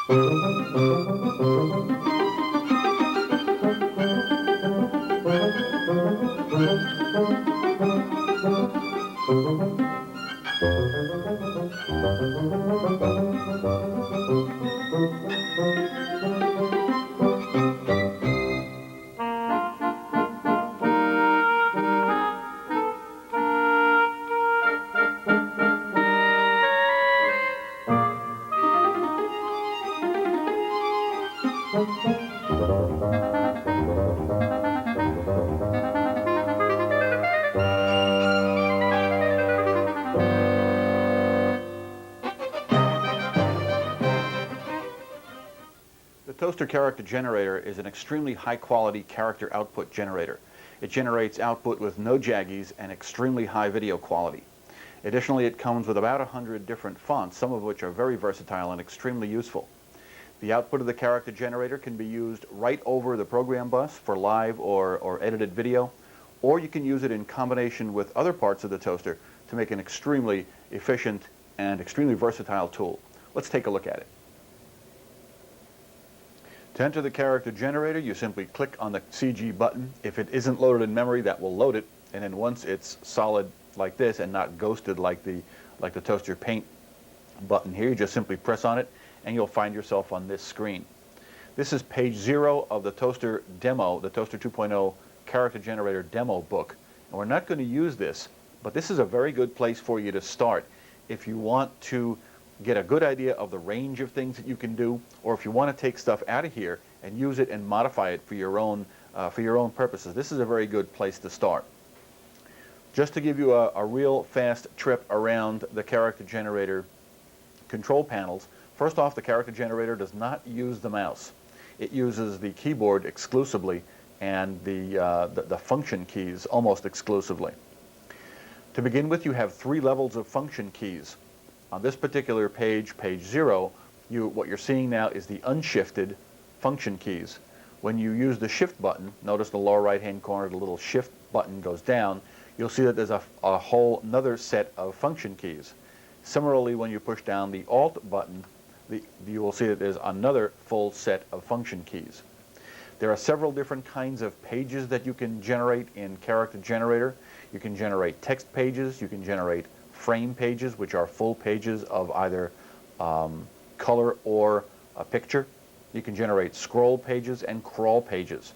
The toaster character generator is an extremely high-quality character output generator. It generates output with no jaggies and extremely high video quality. Additionally, it comes with about 100 different fonts, some of which are very versatile and extremely useful. The output of the character generator can be used right over the program bus for live or edited video, or you can use it in combination with other parts of the toaster to make an extremely efficient and extremely versatile tool. Let's take a look at it. To enter the character generator, you simply click on the CG button. If it isn't loaded in memory, that will load it, and then once it's solid like this and not ghosted like the toaster paint button here, you just simply press on it and you'll find yourself on this screen. This is page 0 of the toaster demo, the Toaster 2.0 character generator demo book. And we're not going to use this, but this is a very good place for you to start if you want to get a good idea of the range of things that you can do, or if you want to take stuff out of here and use it and modify it for your own purposes. This is a very good place to start. Just to give you a real fast trip around the character generator control panels, first off, the character generator does not use the mouse. It uses the keyboard exclusively and the function keys almost exclusively. To begin with, you have 3 levels of function keys. On this particular page, page 0, what you're seeing now is the unshifted function keys. When you use the shift button, notice the lower right-hand corner, the little shift button goes down, you'll see that there's a whole another set of function keys. Similarly, when you push down the Alt button, you will see that there's another full set of function keys. There are several different kinds of pages that you can generate in Character Generator. You can generate text pages, you can generate frame pages, which are full pages of either color or a picture. You can generate scroll pages and crawl pages.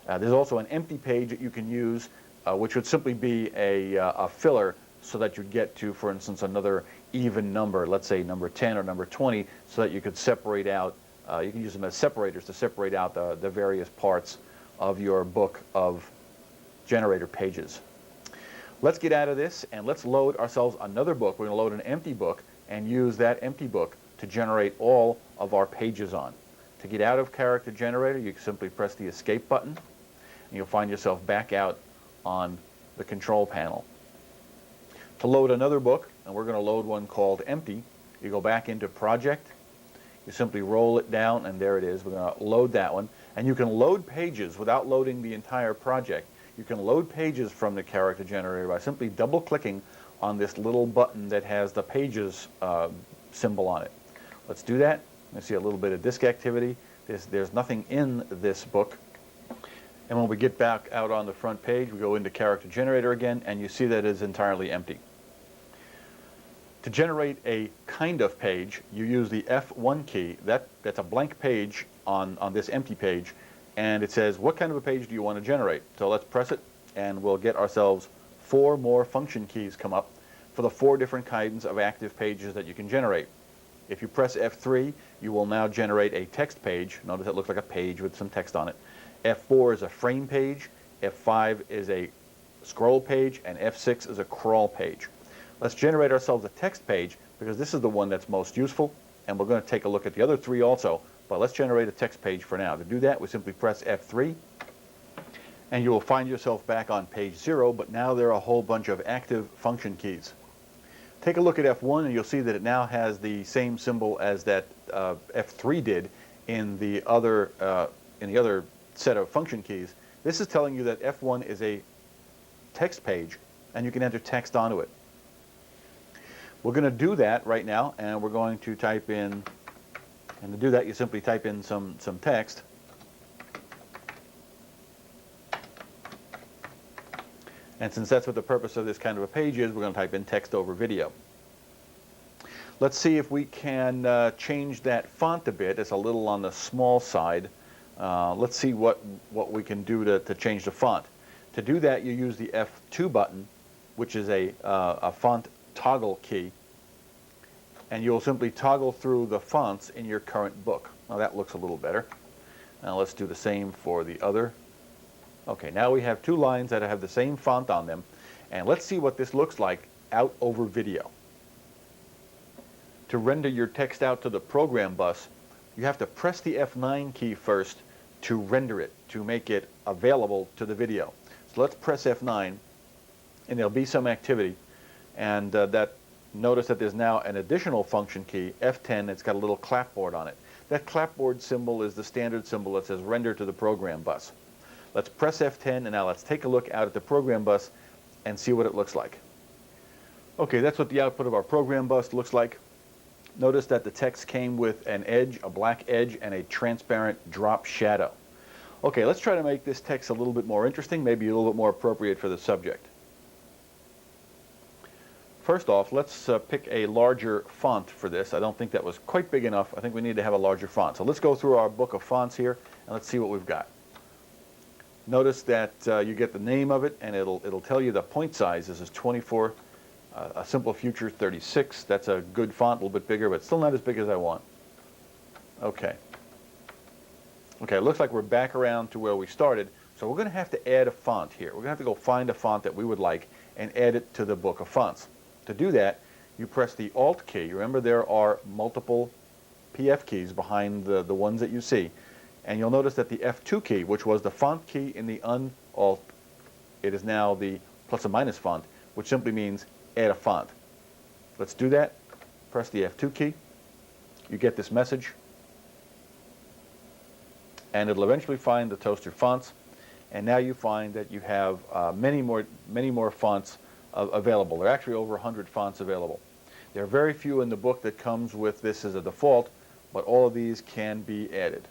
There's also an empty page that you can use, which would simply be a filler so that you'd get to, for instance, another even number, let's say number 10 or number 20, so that you could separate out, you can use them as separators to separate out the various parts of your book of generator pages. Let's get out of this and let's load ourselves another book. We're going to load an empty book and use that empty book to generate all of our pages on. To get out of Character Generator, you simply press the Escape button and you'll find yourself back out on the control panel. To load another book, and we're going to load one called Empty, you go back into Project, you simply roll it down, and there it is. We're going to load that one. And you can load pages without loading the entire project. You can load pages from the Character Generator by simply double-clicking on this little button that has the Pages symbol on it. Let's do that. Let's see a little bit of disk activity. There's nothing in this book. And when we get back out on the front page, we go into Character Generator again, and you see that it is entirely empty. To generate a kind of page, you use the F1 key. That's a blank page on this empty page, and it says, what kind of a page do you want to generate? So let's press it, and we'll get ourselves 4 more function keys come up for the 4 different kinds of active pages that you can generate. If you press F3, you will now generate a text page. Notice it looks like a page with some text on it. F4 is a frame page, F5 is a scroll page, and F6 is a crawl page. Let's generate ourselves a text page because this is the one that's most useful, and we're going to take a look at the other 3 also, but let's generate a text page for now. To do that, we simply press F3, and you will find yourself back on page 0, but now there are a whole bunch of active function keys. Take a look at F1 and you'll see that it now has the same symbol as that F3 did in the other set of function keys. This is telling you that F1 is a text page and you can enter text onto it. We're going to do that right now, and we're going to type in And to do that, you simply type in some text. And since that's what the purpose of this kind of a page is, we're going to type in text over video. Let's see if we can change that font a bit. It's a little on the small side. Let's see what we can do to change the font. To do that, you use the F2 button, which is a font toggle key. And you'll simply toggle through the fonts in your current book. Now that looks a little better. Now let's do the same for the other. Okay, now we have two lines that have the same font on them. And let's see what this looks like out over video. To render your text out to the program bus, you have to press the F9 key first to render it, to make it available to the video. So let's press F9, and there'll be some activity. And notice that there's now an additional function key, F10, it's got a little clapboard on it. That clapboard symbol is the standard symbol that says render to the program bus. Let's press F10, and now let's take a look out at the program bus and see what it looks like. Okay, that's what the output of our program bus looks like. Notice that the text came with an edge, a black edge, and a transparent drop shadow. Okay, let's try to make this text a little bit more interesting, maybe a little bit more appropriate for the subject. First off, let's pick a larger font for this. I don't think that was quite big enough. I think we need to have a larger font. So let's go through our book of fonts here, and let's see what we've got. Notice that you get the name of it, and it'll tell you the point size. This is 24. A Simple Future 36. That's a good font, a little bit bigger, but still not as big as I want. Okay. Okay, it looks like we're back around to where we started. So we're going to have to add a font here. We're going to have to go find a font that we would like and add it to the book of fonts. To do that, you press the Alt key. Remember, there are multiple PF keys behind the ones that you see. And you'll notice that the F2 key, which was the font key in the Alt, it is now the plus or minus font, which simply means add a font. Let's do that. Press the F2 key. You get this message. And it'll eventually find the toaster fonts. And now you find that you have many more fonts available. There are actually over 100 fonts available. There are very few in the book that comes with this as a default, but all of these can be added.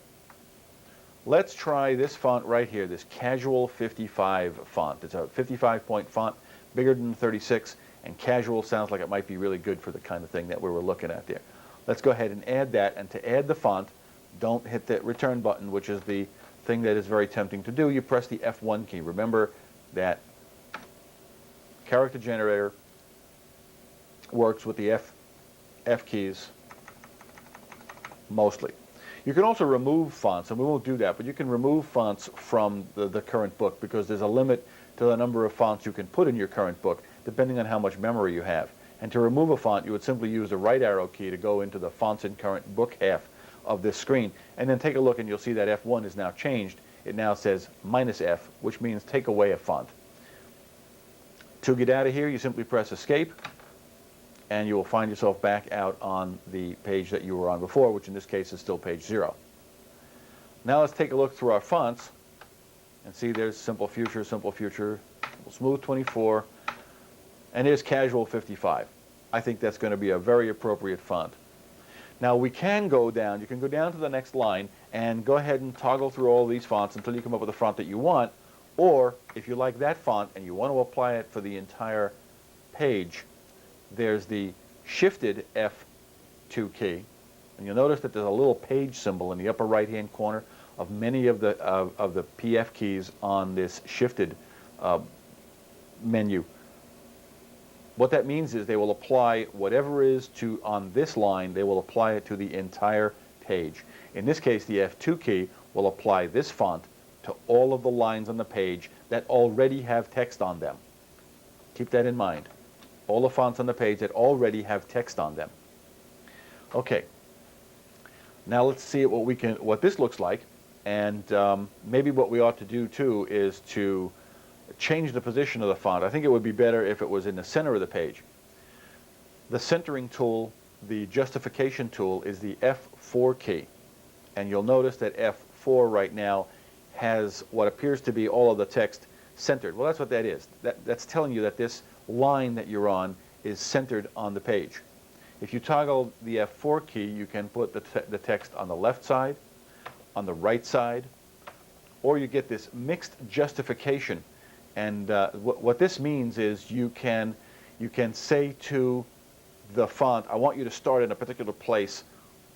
Let's try this font right here, this Casual 55 font. It's a 55-point font, bigger than 36, and casual sounds like it might be really good for the kind of thing that we were looking at there. Let's go ahead and add that, and to add the font, don't hit the return button, which is the thing that is very tempting to do. You press the F1 key. Remember that character generator works with the F keys mostly. You can also remove fonts, and we won't do that, but you can remove fonts from the current book because there's a limit to the number of fonts you can put in your current book depending on how much memory you have. And to remove a font, you would simply use the right arrow key to go into the Fonts in Current Book half of this screen. And then take a look and you'll see that F1 is now changed. It now says -F, which means take away a font. To get out of here, you simply press Escape, and you will find yourself back out on the page that you were on before, which in this case is still page 0. Now let's take a look through our fonts and see there's Simple Future, Smooth 24, and here's Casual 55. I think that's going to be a very appropriate font. Now we can go down, you can go down to the next line and go ahead and toggle through all these fonts until you come up with a font that you want, or if you like that font and you want to apply it for the entire page, there's the shifted F2 key, and you'll notice that there's a little page symbol in the upper right hand corner of many of the PF keys on this shifted menu. What that means is they will apply whatever is on this line, they will apply it to the entire page. In this case, the F2 key will apply this font to all of the lines on the page that already have text on them. Keep that in mind. All the fonts on the page that already have text on them. Okay. Now let's see what this looks like, and maybe what we ought to do too is to change the position of the font. I think it would be better if it was in the center of the page. The centering tool, the justification tool, is the F4 key. And you'll notice that F4 right now has what appears to be all of the text centered. Well, that's what that is. That's telling you that this line that you're on is centered on the page. If you toggle the F4 key, you can put the text on the left side, on the right side, or you get this mixed justification. And what this means is you can say to the font, I want you to start in a particular place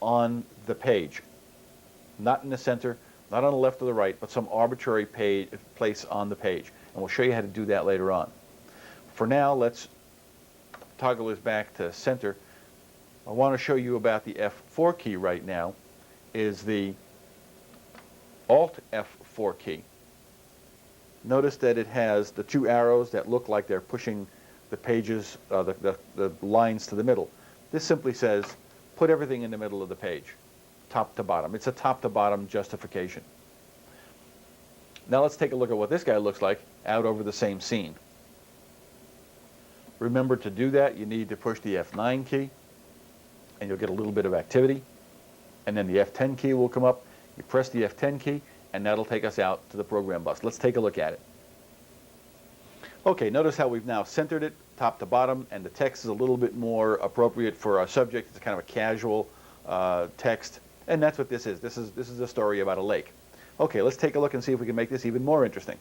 on the page. Not in the center, not on the left or the right, but some arbitrary place on the page. And we'll show you how to do that later on. For now, let's toggle this back to center. I want to show you about the F4 key right now, is the Alt F4 key. Notice that it has the two arrows that look like they're pushing the pages, the lines to the middle. This simply says, put everything in the middle of the page, top to bottom. It's a top to bottom justification. Now let's take a look at what this guy looks like out over the same scene. Remember, to do that, you need to push the F9 key, and you'll get a little bit of activity. And then the F10 key will come up. You press the F10 key, and that'll take us out to the program bus. Let's take a look at it. Okay, notice how we've now centered it top to bottom, and the text is a little bit more appropriate for our subject. It's kind of a casual text, and that's what this is. This is a story about a lake. Okay, let's take a look and see if we can make this even more interesting.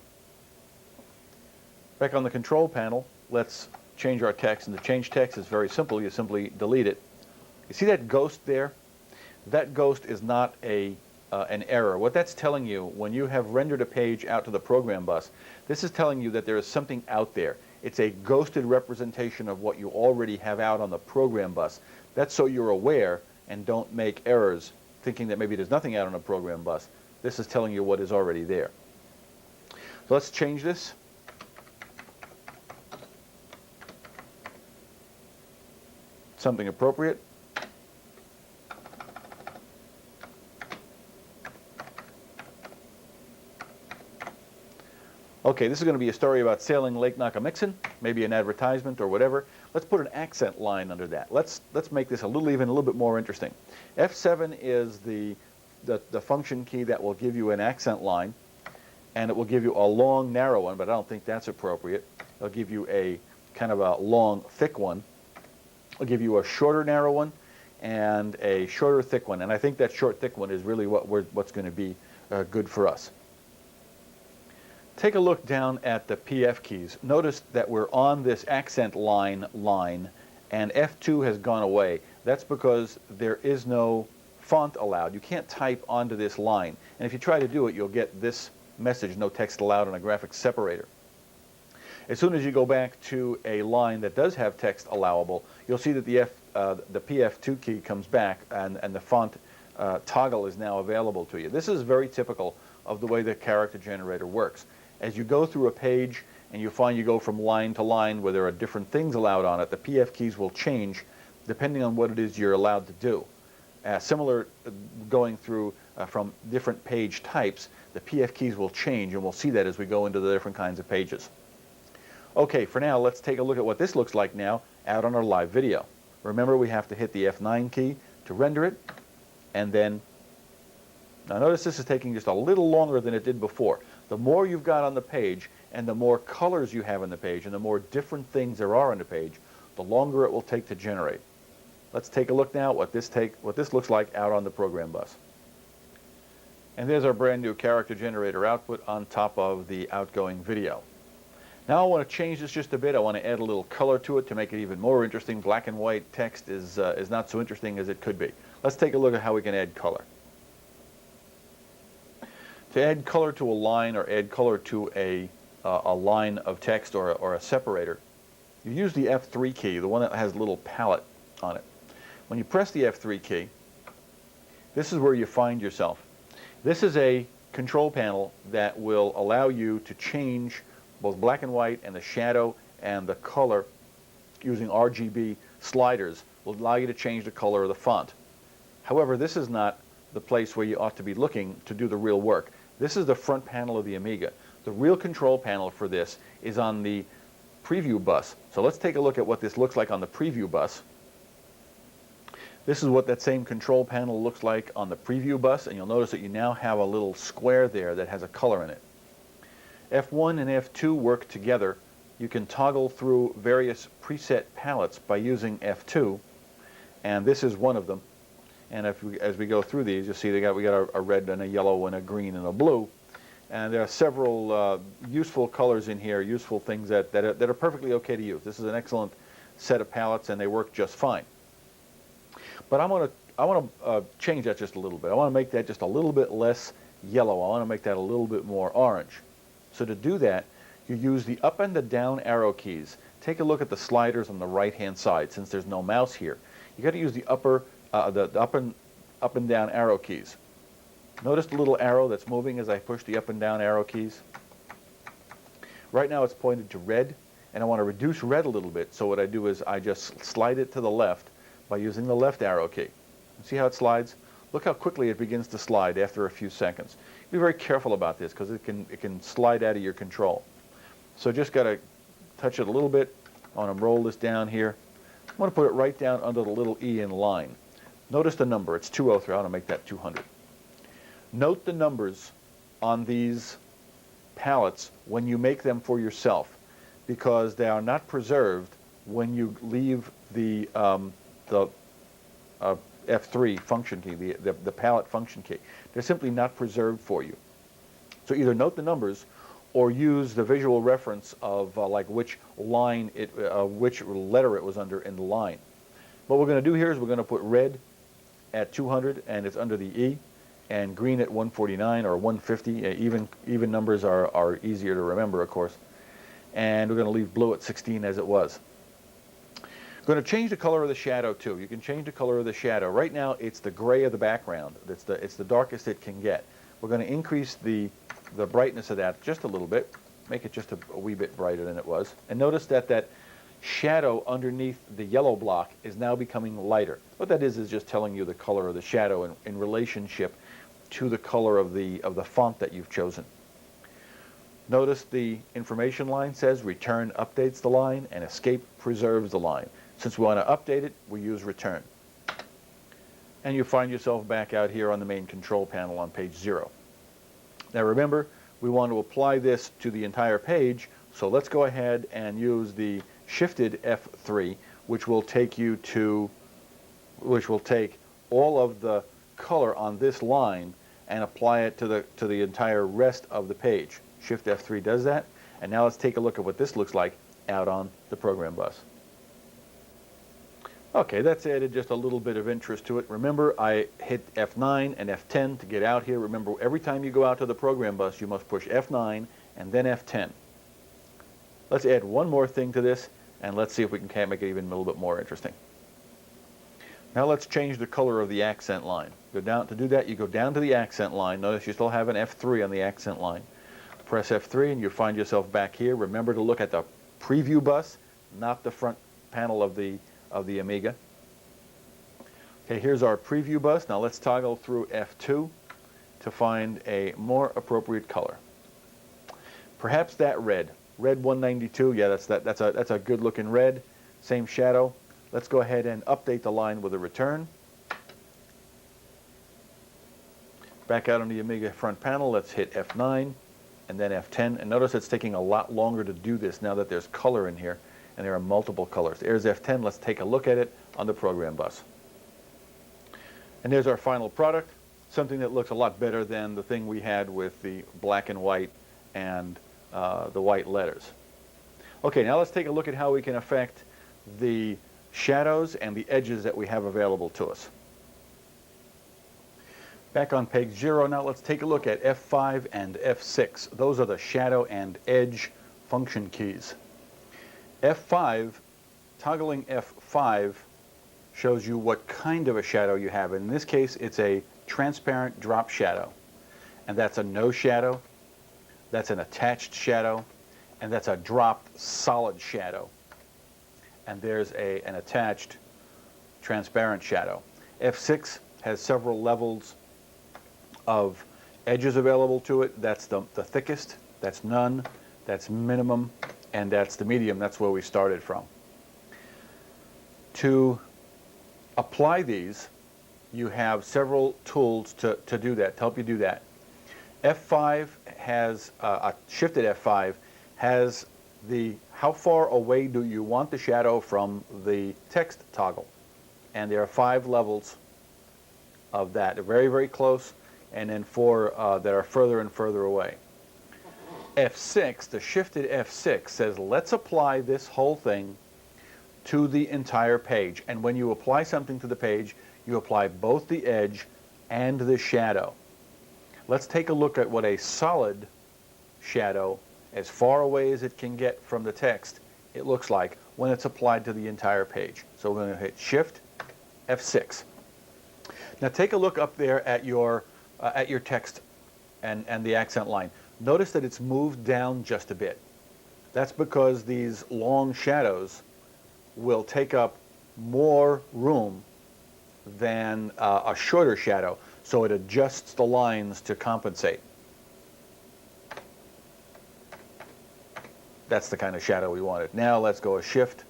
Back on the control panel, let's change our text, and to change text is very simple. You simply delete it. You see that ghost there? That ghost is not an error. What that's telling you, when you have rendered a page out to the program bus, this is telling you that there is something out there. It's a ghosted representation of what you already have out on the program bus. That's so you're aware and don't make errors thinking that maybe there's nothing out on a program bus. This is telling you what is already there. So let's change this. Something appropriate. Okay, this is going to be a story about sailing Lake Nakamixin, maybe an advertisement or whatever. Let's put an accent line under that. Let's make this even a little bit more interesting. F7 is the function key that will give you an accent line, and it will give you a long, narrow one, but I don't think that's appropriate. It'll give you a kind of a long, thick one. It'll give you a shorter, narrow one, and a shorter, thick one. And I think that short, thick one is really what's going to be good for us. Take a look down at the PF keys. Notice that we're on this accent line, and F2 has gone away. That's because there is no font allowed. You can't type onto this line. And if you try to do it, you'll get this message, no text allowed on a graphics separator. As soon as you go back to a line that does have text allowable, you'll see that the PF2 key comes back, and the font toggle is now available to you. This is very typical of the way the character generator works. As you go through a page and you find you go from line to line where there are different things allowed on it, the PF keys will change depending on what it is you're allowed to do. Similar going through from different page types, the PF keys will change, and we'll see that as we go into the different kinds of pages. Okay, for now, let's take a look at what this looks like now out on our live video. Remember, we have to hit the F9 key to render it, and then, now notice this is taking just a little longer than it did before. The more you've got on the page, and the more colors you have on the page, and the more different things there are on the page, the longer it will take to generate. Let's take a look now at what this looks like out on the program bus. And there's our brand new character generator output on top of the outgoing video. Now I want to change this just a bit. I want to add a little color to it to make it even more interesting. Black and white text is not so interesting as it could be. Let's take a look at how we can add color. To add color to a line or add color to a line of text or a separator, you use the F3 key, the one that has a little palette on it. When you press the F3 key, this is where you find yourself. This is a control panel that will allow you to change both black and white and the shadow and the color using RGB sliders. Will allow you to change the color of the font. However, this is not the place where you ought to be looking to do the real work. This is the front panel of the Amiga. The real control panel for this is on the preview bus. So let's take a look at what this looks like on the preview bus. This is what that same control panel looks like on the preview bus, and you'll notice that you now have a little square there that has a color in it. F1 and F2 work together. You can toggle through various preset palettes by using F2, and this is one of them. And as we go through these, you'll see we got a red and a yellow and a green and a blue. And there are several useful colors in here, useful things that are perfectly okay to use. This is an excellent set of palettes, and they work just fine. But I want to change that just a little bit. I want to make that just a little bit less yellow. I want to make that a little bit more orange. So to do that, you use the up and the down arrow keys. Take a look at the sliders on the right-hand side. Since there's no mouse here, you got to use the up and down arrow keys. Notice the little arrow that's moving as I push the up and down arrow keys. Right now it's pointed to red, and I want to reduce red a little bit. So what I do is I just slide it to the left by using the left arrow key. See how it slides? Look how quickly it begins to slide after a few seconds. Be very careful about this because it can slide out of your control. So just got to touch it a little bit. I want to roll this down here. I want to put it right down under the little E in line. Notice the number. It's 203. I want to make that 200. Note the numbers on these palettes when you make them for yourself, because they are not preserved when you leave the F3 function key, the palette function key. They're simply not preserved for you. So either note the numbers or use the visual reference of like which line which letter it was under in the line. What we're going to do here is we're going to put red at 200, and it's under the E, and green at 149 or 150. Even numbers are easier to remember, of course. And we're going to leave blue at 16 as it was. We're going to change the color of the shadow too. You can change the color of the shadow. Right now it's the gray of the background. It's the darkest it can get. We're going to increase the brightness of that just a little bit, make it just a wee bit brighter than it was. And notice that shadow underneath the yellow block is now becoming lighter. What that is just telling you the color of the shadow in relationship to the color of the font that you've chosen. Notice the information line says return updates the line and escape preserves the line. Since we want to update it, we use return. And you find yourself back out here on the main control panel on page 0. Now remember, we want to apply this to the entire page, so let's go ahead and use the shifted F3, which will take all of the color on this line and apply it to the entire rest of the page. Shift F3 does that. And now let's take a look at what this looks like out on the program bus. Okay, that's added just a little bit of interest to it. Remember, I hit F9 and F10 to get out here. Remember, every time you go out to the program bus, you must push F9 and then F10. Let's add one more thing to this, and let's see if we can make it even a little bit more interesting. Now let's change the color of the accent line. Go down to do that. You go down to the accent line. Notice you still have an F3 on the accent line. Press F3 and you find yourself back here. Remember to look at the preview bus, not the front panel of the Amiga. Okay, here's our preview bus. Now let's toggle through F2 to find a more appropriate color. Perhaps that red 192. Yeah, that's a good looking red. Same shadow. Let's go ahead and update the line with a return. Back out on the Amiga front panel, let's hit F9 and then F10. And notice it's taking a lot longer to do this now that there's color in here, and there are multiple colors. There's F10. Let's take a look at it on the program bus. And there's our final product, something that looks a lot better than the thing we had with the black and white and the white letters. Okay, now let's take a look at how we can affect the shadows and the edges that we have available to us. Back on page 0, now let's take a look at F5 and F6. Those are the shadow and edge function keys. F5, toggling F5 shows you what kind of a shadow you have. In this case, it's a transparent drop shadow. And that's a no shadow, that's an attached shadow, and that's a dropped solid shadow. And there's an attached transparent shadow. F6 has several levels of edges available to it. That's the thickest, that's none, that's minimum, and that's the medium. That's where we started from. To apply these, you have several tools to do that, to help you do that. F5 has, shifted F5 has the how far away do you want the shadow from the text toggle. and there are 5 levels of that. They're very, very close, and then 4 that are further and further away. F6, the shifted F6 says, let's apply this whole thing to the entire page. And when you apply something to the page, you apply both the edge and the shadow. Let's take a look at what a solid shadow, as far away as it can get from the text, it looks like when it's applied to the entire page. So we're going to hit Shift F6. Now take a look up there at your text and the accent line. Notice that it's moved down just a bit. That's because these long shadows will take up more room than a shorter shadow, so it adjusts the lines to compensate. That's the kind of shadow we wanted. Now let's go a Shift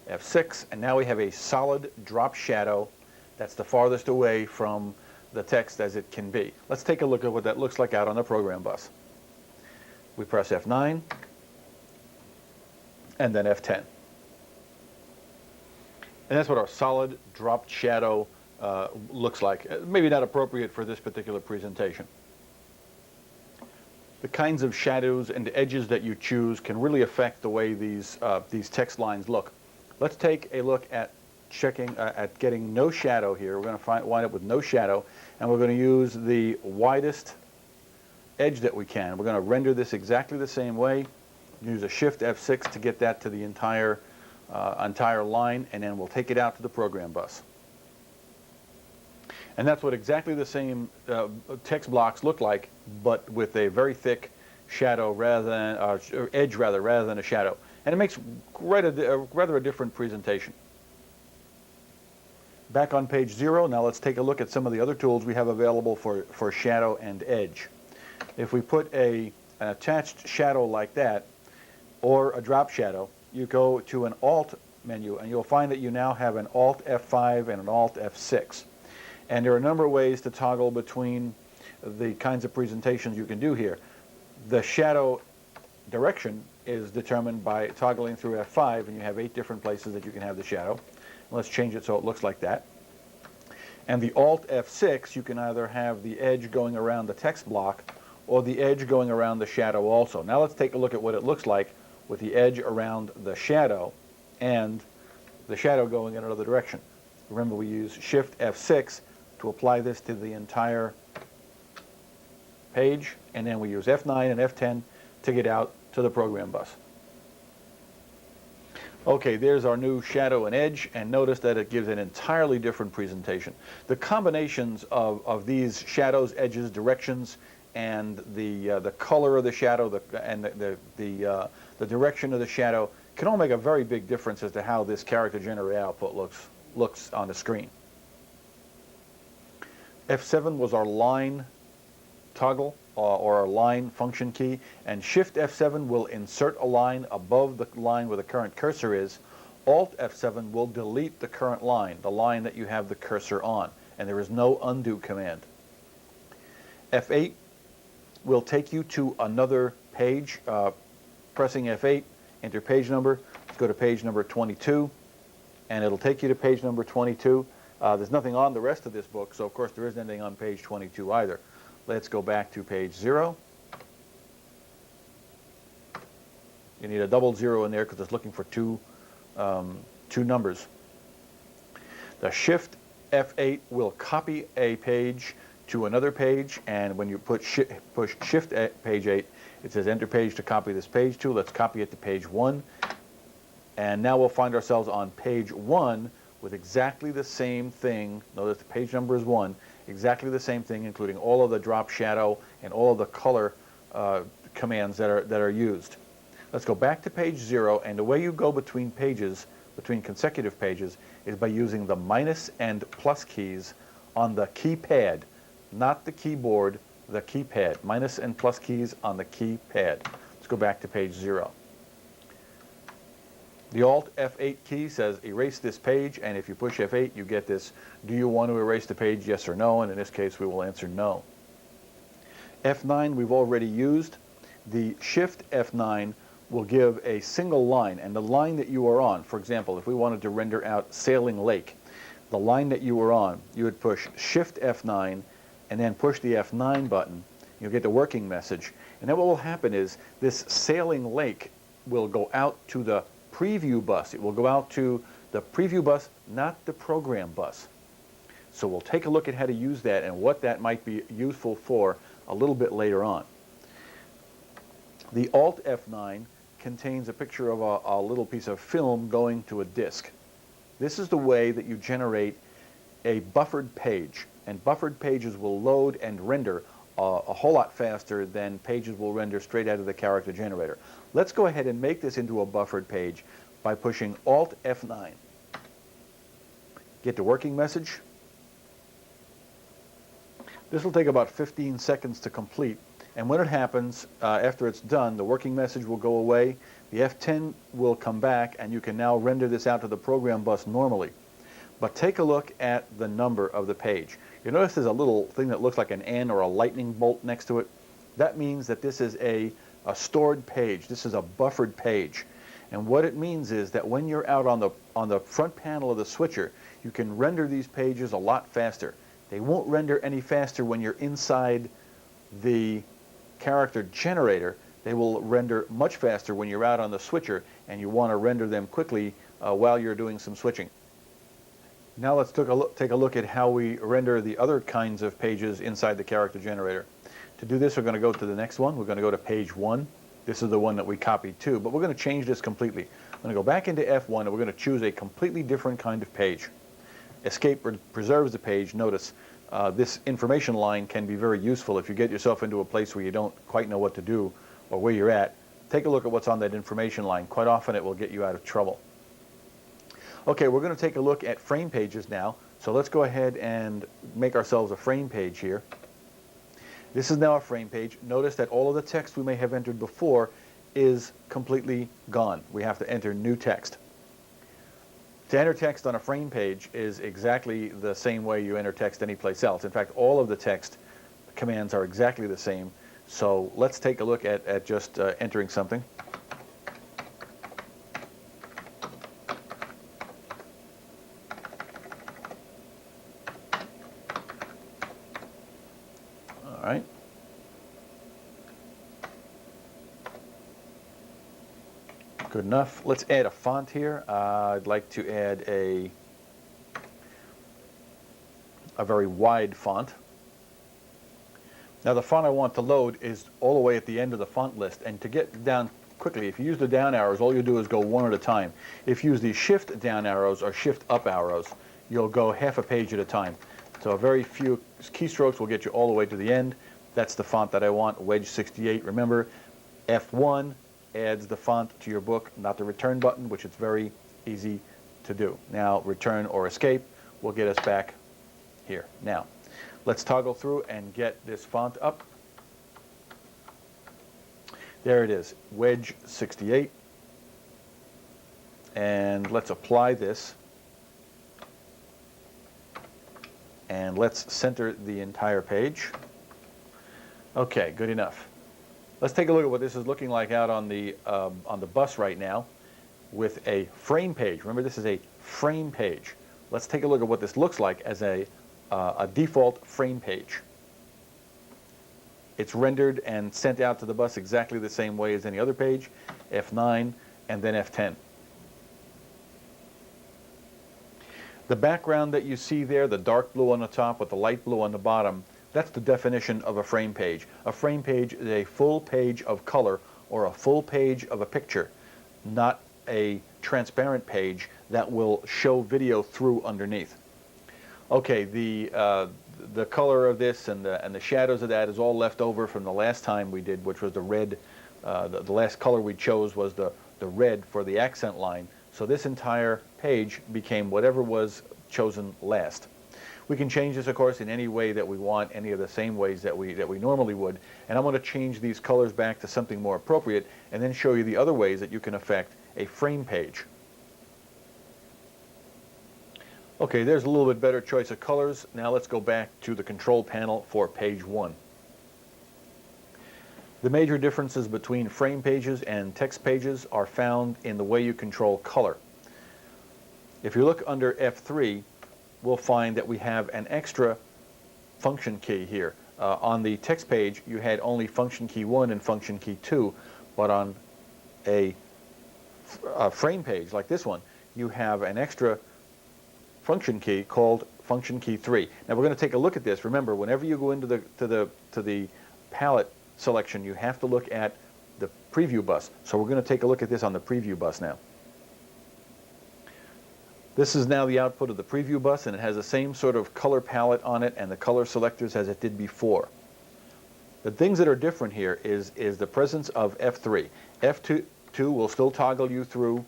F6, and now we have a solid drop shadow that's the farthest away from the text as it can be. Let's take a look at what that looks like out on the program bus. We press F9 and then F10. And that's what our solid dropped shadow looks like. Maybe not appropriate for this particular presentation. The kinds of shadows and edges that you choose can really affect the way these text lines look. Let's take a look at getting no shadow here. We're going to wind up with no shadow, and we're going to use the widest edge that we can. We're going to render this exactly the same way. Use a Shift F6 to get that to the entire line, and then we'll take it out to the program bus. And that's what exactly the same text blocks look like, but with a very thick shadow rather than edge rather than a shadow. And it makes rather a different presentation. Back on page 0, now let's take a look at some of the other tools we have available for shadow and edge. If we put an attached shadow like that, or a drop shadow, you go to an Alt menu, and you'll find that you now have an Alt F5 and an Alt F6. And there are a number of ways to toggle between the kinds of presentations you can do here. The shadow direction is determined by toggling through F5, and you have 8 different places that you can have the shadow. Let's change it so it looks like that. And the Alt F6, you can either have the edge going around the text block or the edge going around the shadow also. Now let's take a look at what it looks like with the edge around the shadow and the shadow going in another direction. Remember, we use Shift F6 to apply this to the entire page, and then we use F9 and F10 to get out to the program bus. Okay, there's our new shadow and edge, and notice that it gives an entirely different presentation. The combinations of these shadows, edges, directions, and the color of the shadow and the direction of the shadow can all make a very big difference as to how this character generated output looks on the screen. F7 was our line toggle or our line function key, and Shift F7 will insert a line above the line where the current cursor is. Alt F7 will delete the current line, the line that you have the cursor on, and there is no undo command. F8 will take you to another page. Pressing F8, enter page number. Let's go to page number 22, and it'll take you to page number 22. There's nothing on the rest of this book, so of course there isn't anything on page 22 either. Let's go back to page 0. You need a double 0 in there because it's looking for two numbers. The Shift F8 will copy a page to another page, and when you push Shift page 8, it says enter page to copy this page to. Let's copy it to page 1. And now we'll find ourselves on page 1 with exactly the same thing. Notice the page number is 1. Exactly the same thing, including all of the drop shadow and all of the color commands that are used. Let's go back to page 0, and the way you go between pages, between consecutive pages, is by using the minus and plus keys on the keypad, not the keyboard, the keypad. Minus and plus keys on the keypad. Let's go back to page 0. The Alt F8 key says erase this page, and if you push F8 you get this, do you want to erase the page, yes or no, and in this case we will answer no. F9 we've already used. The Shift F9 will give a single line, and the line that you are on, for example, if we wanted to render out Sailing Lake, the line that you were on, you would push Shift F9 and then push the F9 button. You'll get the working message. And then what will happen is this sailing lake will go out to the preview bus. It will go out to the preview bus, not the program bus. So we'll take a look at how to use that and what that might be useful for a little bit later on. The Alt F9 contains a picture of a little piece of film going to a disk. This is the way that you generate a buffered page, and buffered pages will load and render a whole lot faster than pages will render straight out of the character generator. Let's go ahead and make this into a buffered page by pushing Alt F9. Get the working message. This will take about 15 seconds to complete, and when it happens, after it's done, the working message will go away, the F10 will come back, and you can now render this out to the program bus normally. But take a look at the number of the page. You notice there's a little thing that looks like an N or a lightning bolt next to it. That means that this is a stored page. This is a buffered page. And what it means is that when you're out on the front panel of the switcher, you can render these pages a lot faster. They won't render any faster when you're inside the character generator. They will render much faster when you're out on the switcher and you want to render them quickly while you're doing some switching. Now let's take a look at how we render the other kinds of pages inside the character generator. To do this, we're going to go to the next one. We're going to go to page 1. This is the one that we copied too, but we're going to change this completely. I'm going to go back into F1 and we're going to choose a completely different kind of page. Escape preserves the page. Notice this information line can be very useful if you get yourself into a place where you don't quite know what to do or where you're at. Take a look at what's on that information line. Quite often it will get you out of trouble. Okay, we're going to take a look at frame pages now. So let's go ahead and make ourselves a frame page here. This is now a frame page. Notice that all of the text we may have entered before is completely gone. We have to enter new text. To enter text on a frame page is exactly the same way you enter text anyplace else. In fact, all of the text commands are exactly the same. So let's take a look at just entering something. All right. Good enough. Let's add a font here. I'd like to add a very wide font. Now the font I want to load is all the way at the end of the font list, and to get down quickly, if you use the down arrows, all you do is go one at a time. If you use the shift down arrows or shift up arrows, you'll go half a page at a time. So a very few keystrokes will get you all the way to the end. That's the font that I want, Wedge 68. Remember, F1 adds the font to your book, not the return button, which it's very easy to do. Now return or escape will get us back here. Now let's toggle through and get this font up. There it is, Wedge 68. And let's apply this. And let's center the entire page. Okay, good enough. Let's take a look at what this is looking like out on the bus right now with a frame page. Remember, this is a frame page. Let's take a look at what this looks like as a default frame page. It's rendered and sent out to the bus exactly the same way as any other page, F9 and then F10. The background that you see there, the dark blue on the top with the light blue on the bottom, that's the definition of a frame page. A frame page is a full page of color or a full page of a picture, not a transparent page that will show video through underneath. Okay, the color of this and the shadows of that is all left over from the last time we did, which was the red. The last color we chose was the red for the accent line. So this entire page became whatever was chosen last. We can change this, of course, in any way that we want, any of the same ways that we normally would. And I'm going to change these colors back to something more appropriate and then show you the other ways that you can affect a frame page. Okay, there's a little bit better choice of colors. Now let's go back to the control panel for page 1. The major differences between frame pages and text pages are found in the way you control color. If you look under F3, we'll find that we have an extra function key here. On the text page, you had only function key 1 and function key 2, but on a frame page like this one, you have an extra function key called function key 3. Now we're going to take a look at this. Remember, whenever you go into the palette selection, you have to look at the preview bus. So we're going to take a look at this on the preview bus now. This is now the output of the preview bus, and it has the same sort of color palette on it and the color selectors as it did before. The things that are different here is the presence of F3. F2 will still toggle you through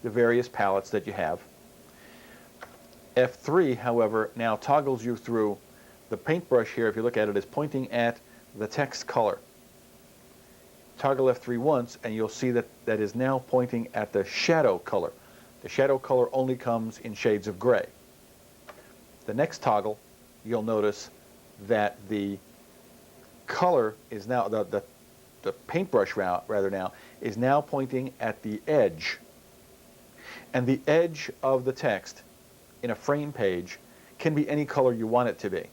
the various palettes that you have. F3, however, now toggles you through the paintbrush here. If you look at it, is pointing at the text color. Toggle F3 once, and you'll see that that is now pointing at the shadow color. The shadow color only comes in shades of gray. The next toggle, you'll notice that the color is now, the paintbrush rather now, is now pointing at the edge. And the edge of the text in a frame page can be any color you want it to be.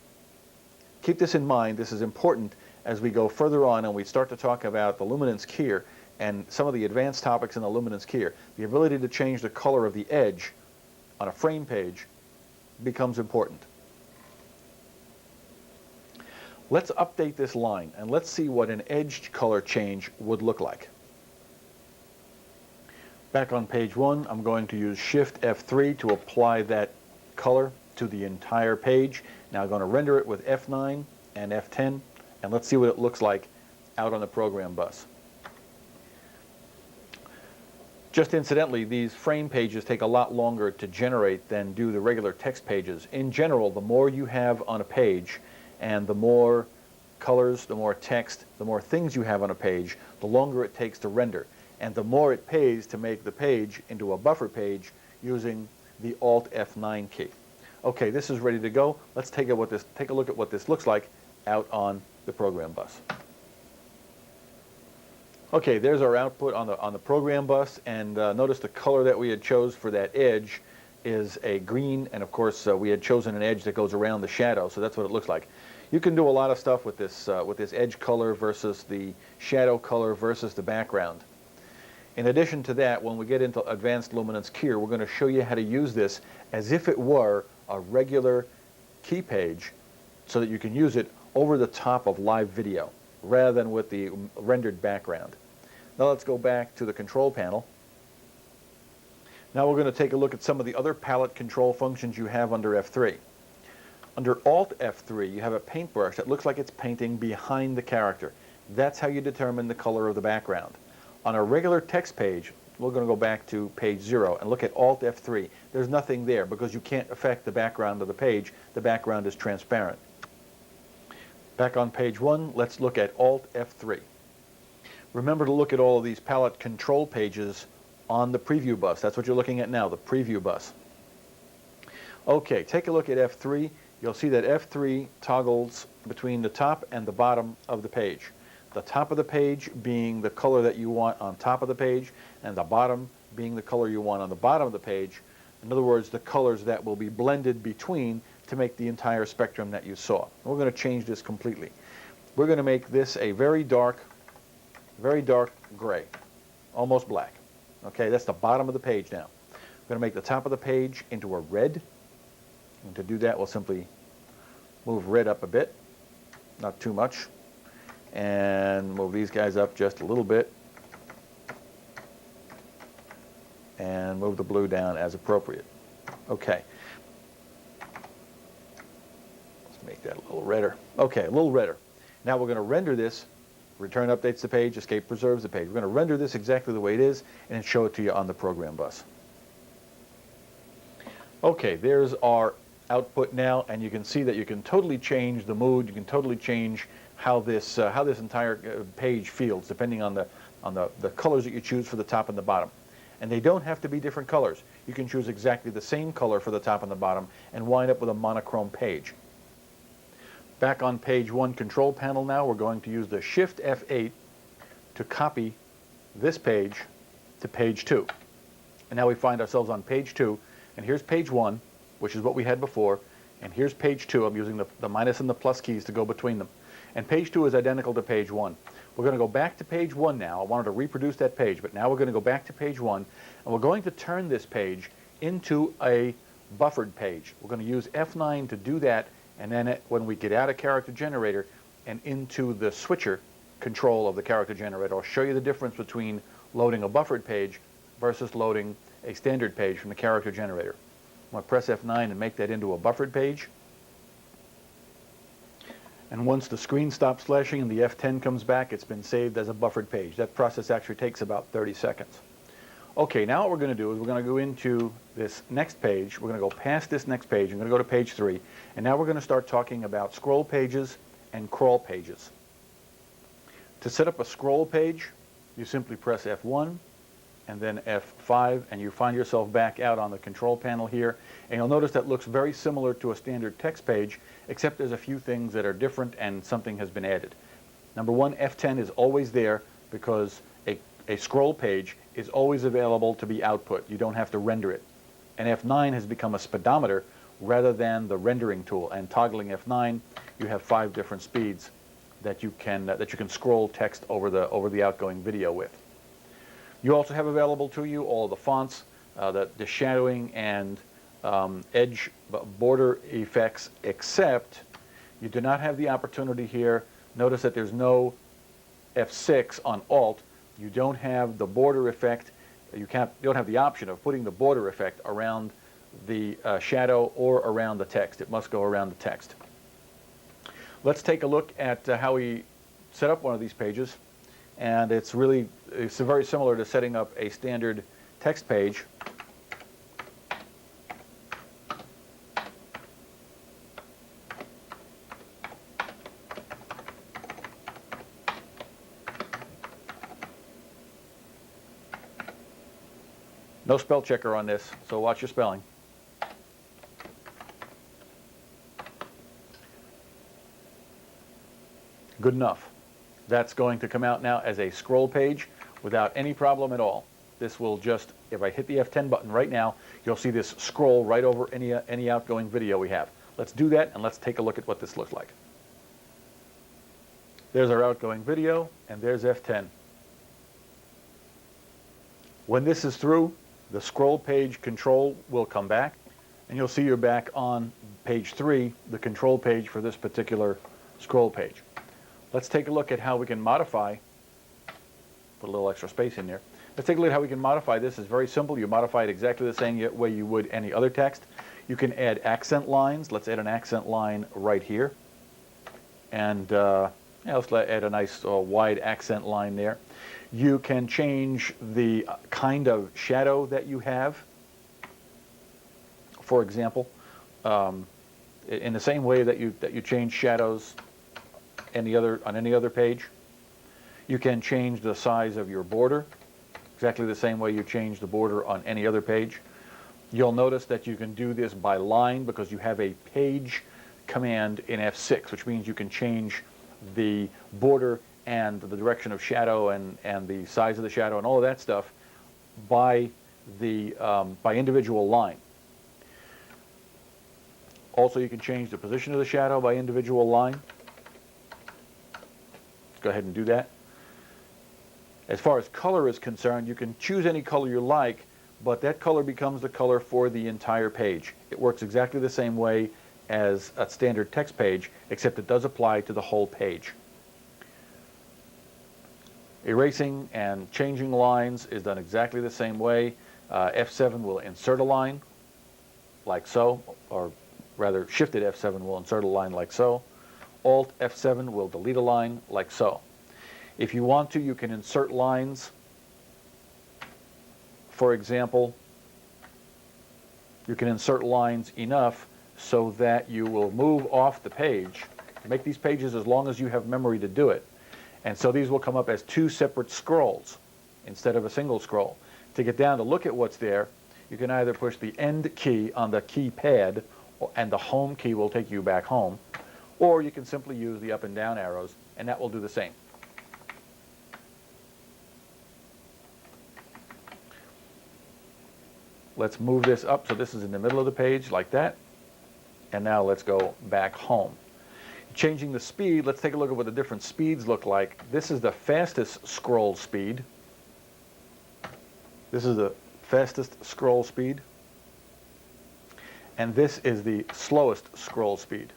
Keep this in mind. This is important as we go further on and we start to talk about the luminance keyer and some of the advanced topics in the luminance keyer. The ability to change the color of the edge on a frame page becomes important. Let's update this line and let's see what an edge color change would look like. Back on page 1, I'm going to use Shift F3 to apply that color to the entire page. Now I'm going to render it with F9 and F10, and let's see what it looks like out on the program bus. Just incidentally, these frame pages take a lot longer to generate than do the regular text pages. In general, the more you have on a page and the more colors, the more text, the more things you have on a page, the longer it takes to render. And the more it pays to make the page into a buffer page using the Alt F9 key. Okay, this is ready to go. Let's take a look at what this looks like out on the program bus. Okay, there's our output on the program bus, and notice the color that we had chose for that edge is a green, and of course we had chosen an edge that goes around the shadow, so that's what it looks like. You can do a lot of stuff with this edge color versus the shadow color versus the background. In addition to that, when we get into advanced luminance keyer, we're going to show you how to use this as if it were a regular key page so that you can use it over the top of live video rather than with the rendered background. Now let's go back to the control panel. Now we're going to take a look at some of the other palette control functions you have under F3. Under Alt F3, you have a paintbrush that looks like it's painting behind the character. That's how you determine the color of the background. On a regular text page, we're going to go back to page 0 and look at Alt F3. There's nothing there because you can't affect the background of the page. The background is transparent. Back on page 1, let's look at Alt F3. Remember to look at all of these palette control pages on the preview bus. That's what you're looking at now, the preview bus. Okay, take a look at F3. You'll see that F3 toggles between the top and the bottom of the page. The top of the page being the color that you want on top of the page, and the bottom being the color you want on the bottom of the page. In other words, the colors that will be blended between to make the entire spectrum that you saw. We're going to change this completely. We're going to make this a very dark gray, almost black. Okay, that's the bottom of the page now. We're going to make the top of the page into a red. And to do that, we'll simply move red up a bit, not too much, and move these guys up just a little bit, and move the blue down as appropriate. Okay. Let's make that a little redder. Okay, a little redder. Now we're going to render this. Return updates the page, escape preserves the page. We're going to render this exactly the way it is and show it to you on the program bus. Okay, there's our output now, and you can see that you can totally change the mood. You can totally change how this entire page feels depending on the colors that you choose for the top and the bottom. And they don't have to be different colors. You can choose exactly the same color for the top and the bottom and wind up with a monochrome page. Back on page 1 control panel now, we're going to use the Shift F8 to copy this page to page 2. And now we find ourselves on page 2, and here's page 1. which is what we had before, and here's page 2. I'm using the minus and the plus keys to go between them. And page 2 is identical to page 1. We're going to go back to page 1 now. I wanted to reproduce that page, but now we're going to go back to page 1, and we're going to turn this page into a buffered page. We're going to use F9 to do that, and then when we get out of character generator and into the switcher control of the character generator, I'll show you the difference between loading a buffered page versus loading a standard page from the character generator. I'm going to press F9 and make that into a buffered page. And once the screen stops flashing and the F10 comes back, it's been saved as a buffered page. That process actually takes about 30 seconds. Okay, now what we're going to do is we're going to go into this next page. We're going to go past this next page. I'm going to go to page 3. And now we're going to start talking about scroll pages and crawl pages. To set up a scroll page, you simply press F1 and then F5, and you find yourself back out on the control panel here. And you'll notice that looks very similar to a standard text page, except there's a few things that are different and something has been added. Number one, F10 is always there because a scroll page is always available to be output. You don't have to render it. And F9 has become a speedometer rather than the rendering tool. And toggling F9, you have 5 different speeds that you can scroll text over the outgoing video with. You also have available to you all the fonts, the shadowing and edge border effects, except you do not have the opportunity here. Notice that there's no F6 on Alt. You don't have the border effect. You don't have the option of putting the border effect around the shadow or around the text. It must go around the text. Let's take a look at how we set up one of these pages. And it's very similar to setting up a standard text page. No spell checker on this, so watch your spelling. Good enough. That's going to come out now as a scroll page without any problem at all. This will just, if I hit the F10 button right now, you'll see this scroll right over any outgoing video we have. Let's do that, and let's take a look at what this looks like. There's our outgoing video, and there's F10. When this is through, the scroll page control will come back, and you'll see you're back on page 3, the control page for this particular scroll page. Let's take a look at how we can modify, put a little extra space in there. Let's take a look at how we can modify this. It's very simple. You modify it exactly the same way you would any other text. You can add accent lines. Let's add an accent line right here. And let's add a nice wide accent line there. You can change the kind of shadow that you have. For example, in the same way that you change shadows on any other page. You can change the size of your border, exactly the same way you change the border on any other page. You'll notice that you can do this by line because you have a page command in F6, which means you can change the border and the direction of shadow and the size of the shadow and all of that stuff by individual line. Also, you can change the position of the shadow by individual line. Go ahead and do that. As far as color is concerned, you can choose any color you like, but that color becomes the color for the entire page. It works exactly the same way as a standard text page, except it does apply to the whole page. Erasing and changing lines is done exactly the same way. F7 will insert a line, like so, or rather shifted F7 will insert a line like so. Alt F7 will delete a line like so. If you want to, you can insert lines. For example, you can insert lines enough so that you will move off the page. Make these pages as long as you have memory to do it. And so these will come up as 2 separate scrolls instead of a single scroll. To get down to look at what's there, you can either push the end key on the keypad, and the home key will take you back home, or you can simply use the up and down arrows, and that will do the same. Let's move this up so this is in the middle of the page like that. And now let's go back home. Changing the speed, let's take a look at what the different speeds look like. This is the fastest scroll speed. This is the fastest scroll speed. And this is the slowest scroll speed.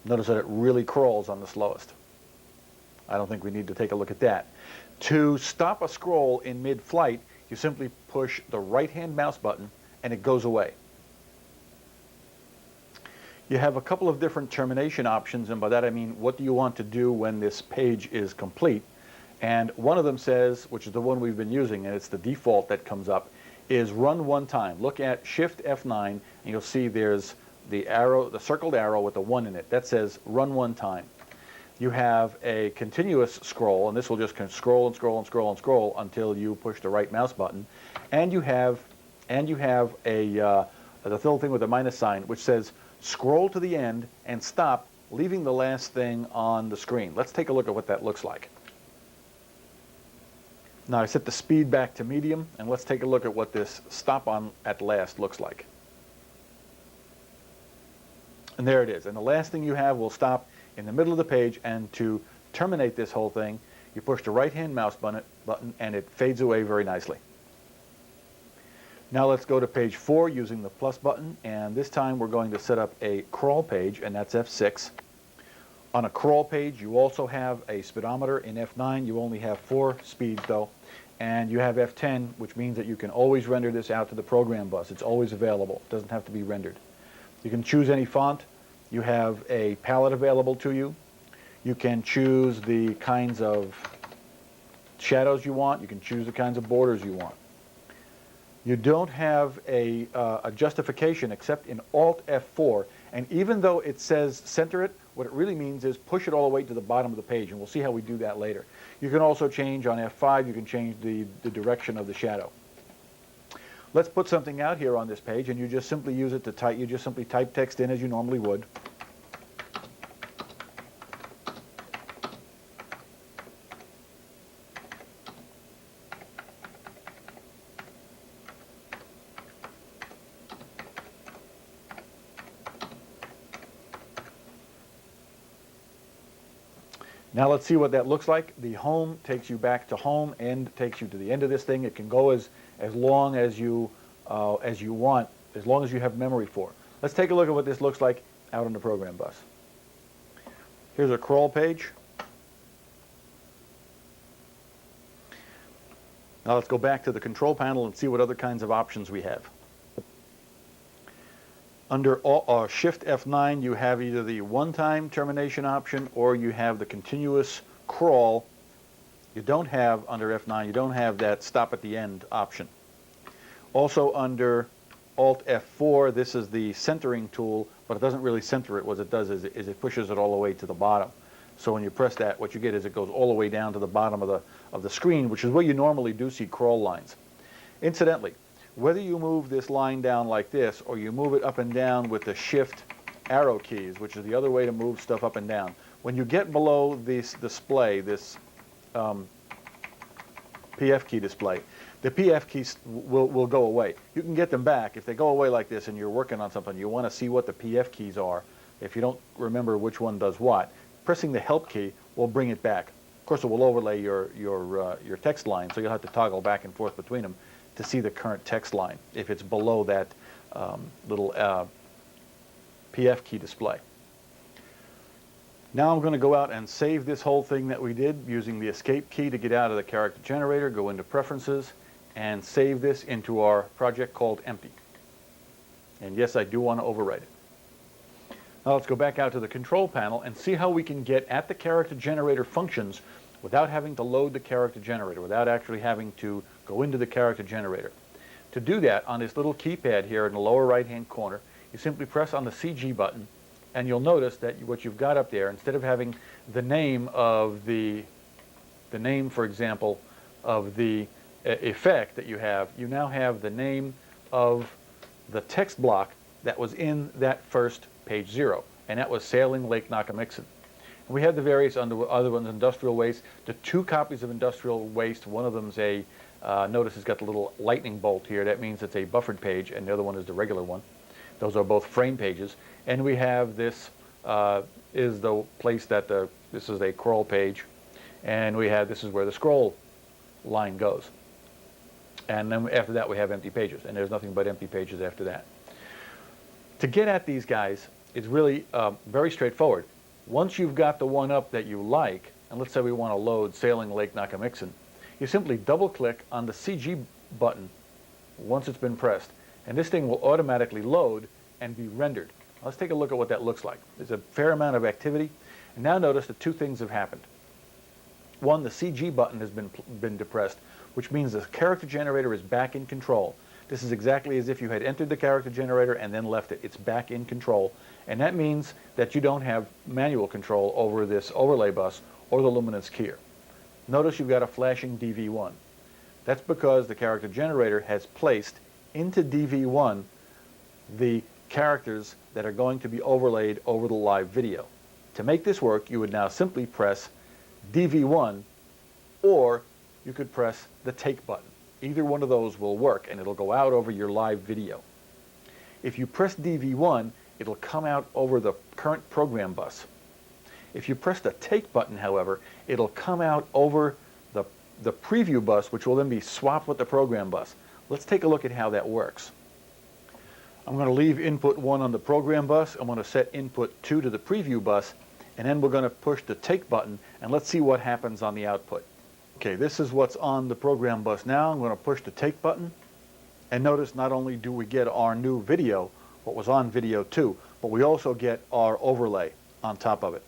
Notice that it really crawls on the slowest. I don't think we need to take a look at that. To stop a scroll in mid-flight, you simply push the right-hand mouse button and it goes away. You have a couple of different termination options, and by that I mean what do you want to do when this page is complete. And one of them says, which is the one we've been using, and it's the default that comes up, is run one time. Look at Shift F9 and you'll see there's the arrow, the circled arrow with the 1 in it. That says run one time. You have a continuous scroll, and this will just scroll and scroll and scroll and scroll until you push the right mouse button. And you have the little thing with the minus sign, which says scroll to the end and stop, leaving the last thing on the screen. Let's take a look at what that looks like. Now I set the speed back to medium, and let's take a look at what this stop on at last looks like. And there it is. And the last thing you have will stop in the middle of the page, and to terminate this whole thing, you push the right-hand mouse button and it fades away very nicely. Now let's go to page 4 using the plus button, and this time we're going to set up a crawl page, and that's F6. On a crawl page, you also have a speedometer. In F9, you only have 4 speeds though, and you have F10, which means that you can always render this out to the program bus. It's always available. It doesn't have to be rendered. You can choose any font. You have a palette available to you. You can choose the kinds of shadows you want. You can choose the kinds of borders you want. You don't have a justification except in Alt F4, and even though it says center it, what it really means is push it all the way to the bottom of the page, and we'll see how we do that later. You can also change on F5, you can change the direction of the shadow. Let's put something out here on this page, and you just simply use it to type. You just simply type text in as you normally would. Now let's see what that looks like. The home takes you back to home, end takes you to the end of this thing. It can go as long as you want, as long as you have memory for. Let's take a look at what this looks like out on the program bus. Here's a crawl page. Now let's go back to the control panel and see what other kinds of options we have. Under Shift F9, you have either the one-time termination option or you have the continuous crawl. You don't have, under F9, you don't have that stop at the end option. Also under Alt F4, this is the centering tool, but it doesn't really center it. What it does is it pushes it all the way to the bottom. So when you press that, what you get is it goes all the way down to the bottom of the screen, which is where you normally do see crawl lines. Incidentally, whether you move this line down like this or you move it up and down with the shift arrow keys, which is the other way to move stuff up and down, when you get below this display, this PF key display, the PF keys will go away. You can get them back. If they go away like this and you're working on something, you want to see what the PF keys are. If you don't remember which one does what, pressing the help key will bring it back. Of course, it will overlay your text line, so you'll have to toggle back and forth between them to see the current text line if it's below that little PF key display. Now I'm going to go out and save this whole thing that we did using the escape key to get out of the character generator, go into preferences, and save this into our project called empty. And yes, I do want to overwrite it. Now let's go back out to the control panel and see how we can get at the character generator functions without having to load the character generator, without actually having to go into the character generator. To do that, on this little keypad here in the lower right-hand corner, you simply press on the CG button, and you'll notice that what you've got up there, instead of having the name of the name, for example, of the effect that you have, you now have the name of the text block that was in that first page 0, and that was Sailing Lake Nakamixon. We have the various other ones, industrial waste. The 2 copies of industrial waste, one of them's a Notice it's got the little lightning bolt here. That means it's a buffered page, and the other one is the regular one. Those are both frame pages. And we have this is the place that this is a scroll page, and we have this is where the scroll line goes. And then after that we have empty pages, and there's nothing but empty pages after that. To get at these guys, it's really very straightforward. Once you've got the one up that you like, and let's say we want to load Sailing Lake Nakamixin, you simply double-click on the CG button once it's been pressed, and this thing will automatically load and be rendered. Let's take a look at what that looks like. There's a fair amount of activity, and now notice that two things have happened. One, the CG button has been depressed, which means the character generator is back in control. This is exactly as if you had entered the character generator and then left it. It's back in control, and that means that you don't have manual control over this overlay bus or the luminance keyer. Notice you've got a flashing DV1. That's because the character generator has placed into DV1 the characters that are going to be overlaid over the live video. To make this work, you would now simply press DV1, or you could press the take button. Either one of those will work, and it'll go out over your live video. If you press DV1, it'll come out over the current program bus. If you press the take button, however, it'll come out over the preview bus, which will then be swapped with the program bus. Let's take a look at how that works. I'm going to leave input 1 on the program bus. I'm going to set input 2 to the preview bus, and then we're going to push the take button, and let's see what happens on the output. Okay, this is what's on the program bus now. I'm going to push the take button, and notice not only do we get our new video, what was on video 2, but we also get our overlay on top of it.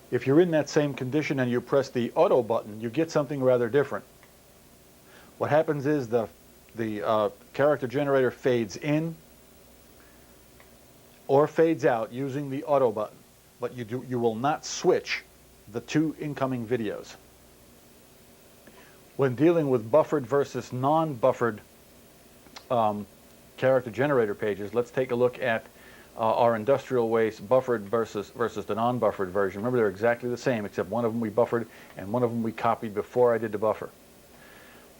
If you're in that same condition and you press the auto button, you get something rather different. What happens is the character generator fades in or fades out using the auto button, but you will not switch the two incoming videos. When dealing with buffered versus non-buffered character generator pages, let's take a look at our industrial waste buffered versus the non-buffered version. Remember, they're exactly the same, except one of them we buffered and one of them we copied before I did the buffer.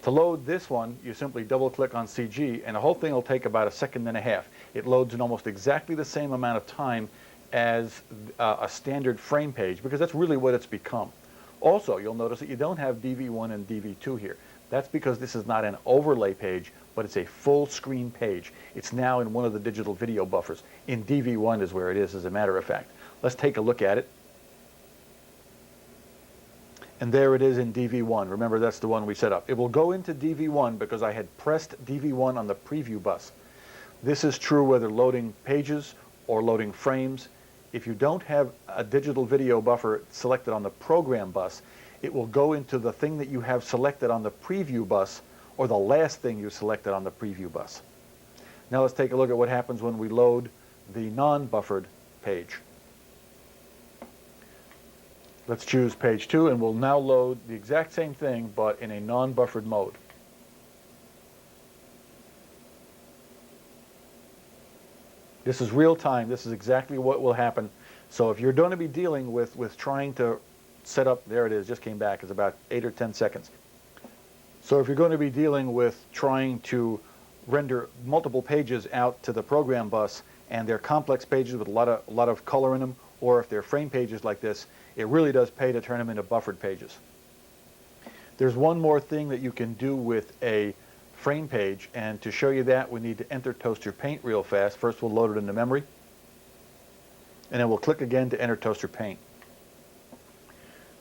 To load this one, you simply double-click on CG, and the whole thing will take about 1.5 seconds. It loads in almost exactly the same amount of time as a standard frame page, because that's really what it's become. Also, you'll notice that you don't have DV1 and DV2 here. That's because this is not an overlay page, but it's a full screen page. It's now in one of the digital video buffers. In DV1 is where it is, as a matter of fact. Let's take a look at it. And there it is in DV1. Remember, that's the one we set up. It will go into DV1 because I had pressed DV1 on the preview bus. This is true whether loading pages or loading frames. If you don't have a digital video buffer selected on the program bus, it will go into the thing that you have selected on the preview bus, or the last thing you selected on the preview bus. Now let's take a look at what happens when we load the non-buffered page. Let's choose page 2, and we'll now load the exact same thing, but in a non-buffered mode. This is real time. This is exactly what will happen. So if you're going to be dealing with trying to set up, there it is, just came back, it's about 8 or 10 seconds. So if you're going to be dealing with trying to render multiple pages out to the program bus, and they're complex pages with a lot of color in them, or if they're frame pages like this, it really does pay to turn them into buffered pages. There's one more thing that you can do with a frame page, and to show you that, we need to enter Toaster Paint real fast. First we'll load it into memory, and then we'll click again to enter Toaster Paint.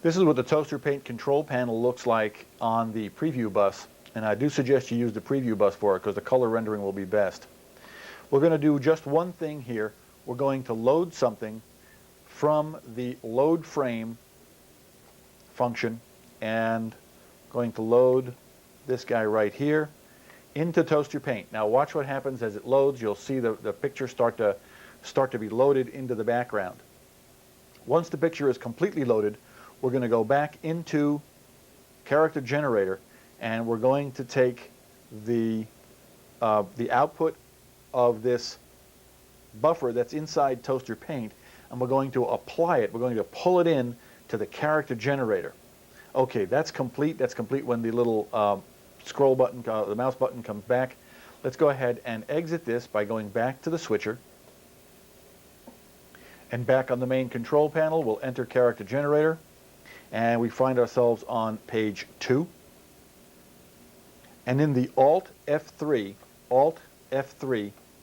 This is what the Toaster Paint control panel looks like on the preview bus, and I do suggest you use the preview bus for it because the color rendering will be best. We're going to do just one thing here. We're going to load something from the load frame function, and going to load this guy right here into Toaster Paint. Now watch what happens as it loads. You'll see the picture start to be loaded into the background. Once the picture is completely loaded, we're going to go back into Character Generator, and we're going to take the output of this buffer that's inside Toaster Paint, and we're going to apply it. We're going to pull it in to the Character Generator. Okay, that's complete. That's complete when the little scroll button, the mouse button comes back. Let's go ahead and exit this by going back to the switcher. And back on the main control panel, we'll enter character generator. And we find ourselves on page 2. And in the Alt F3,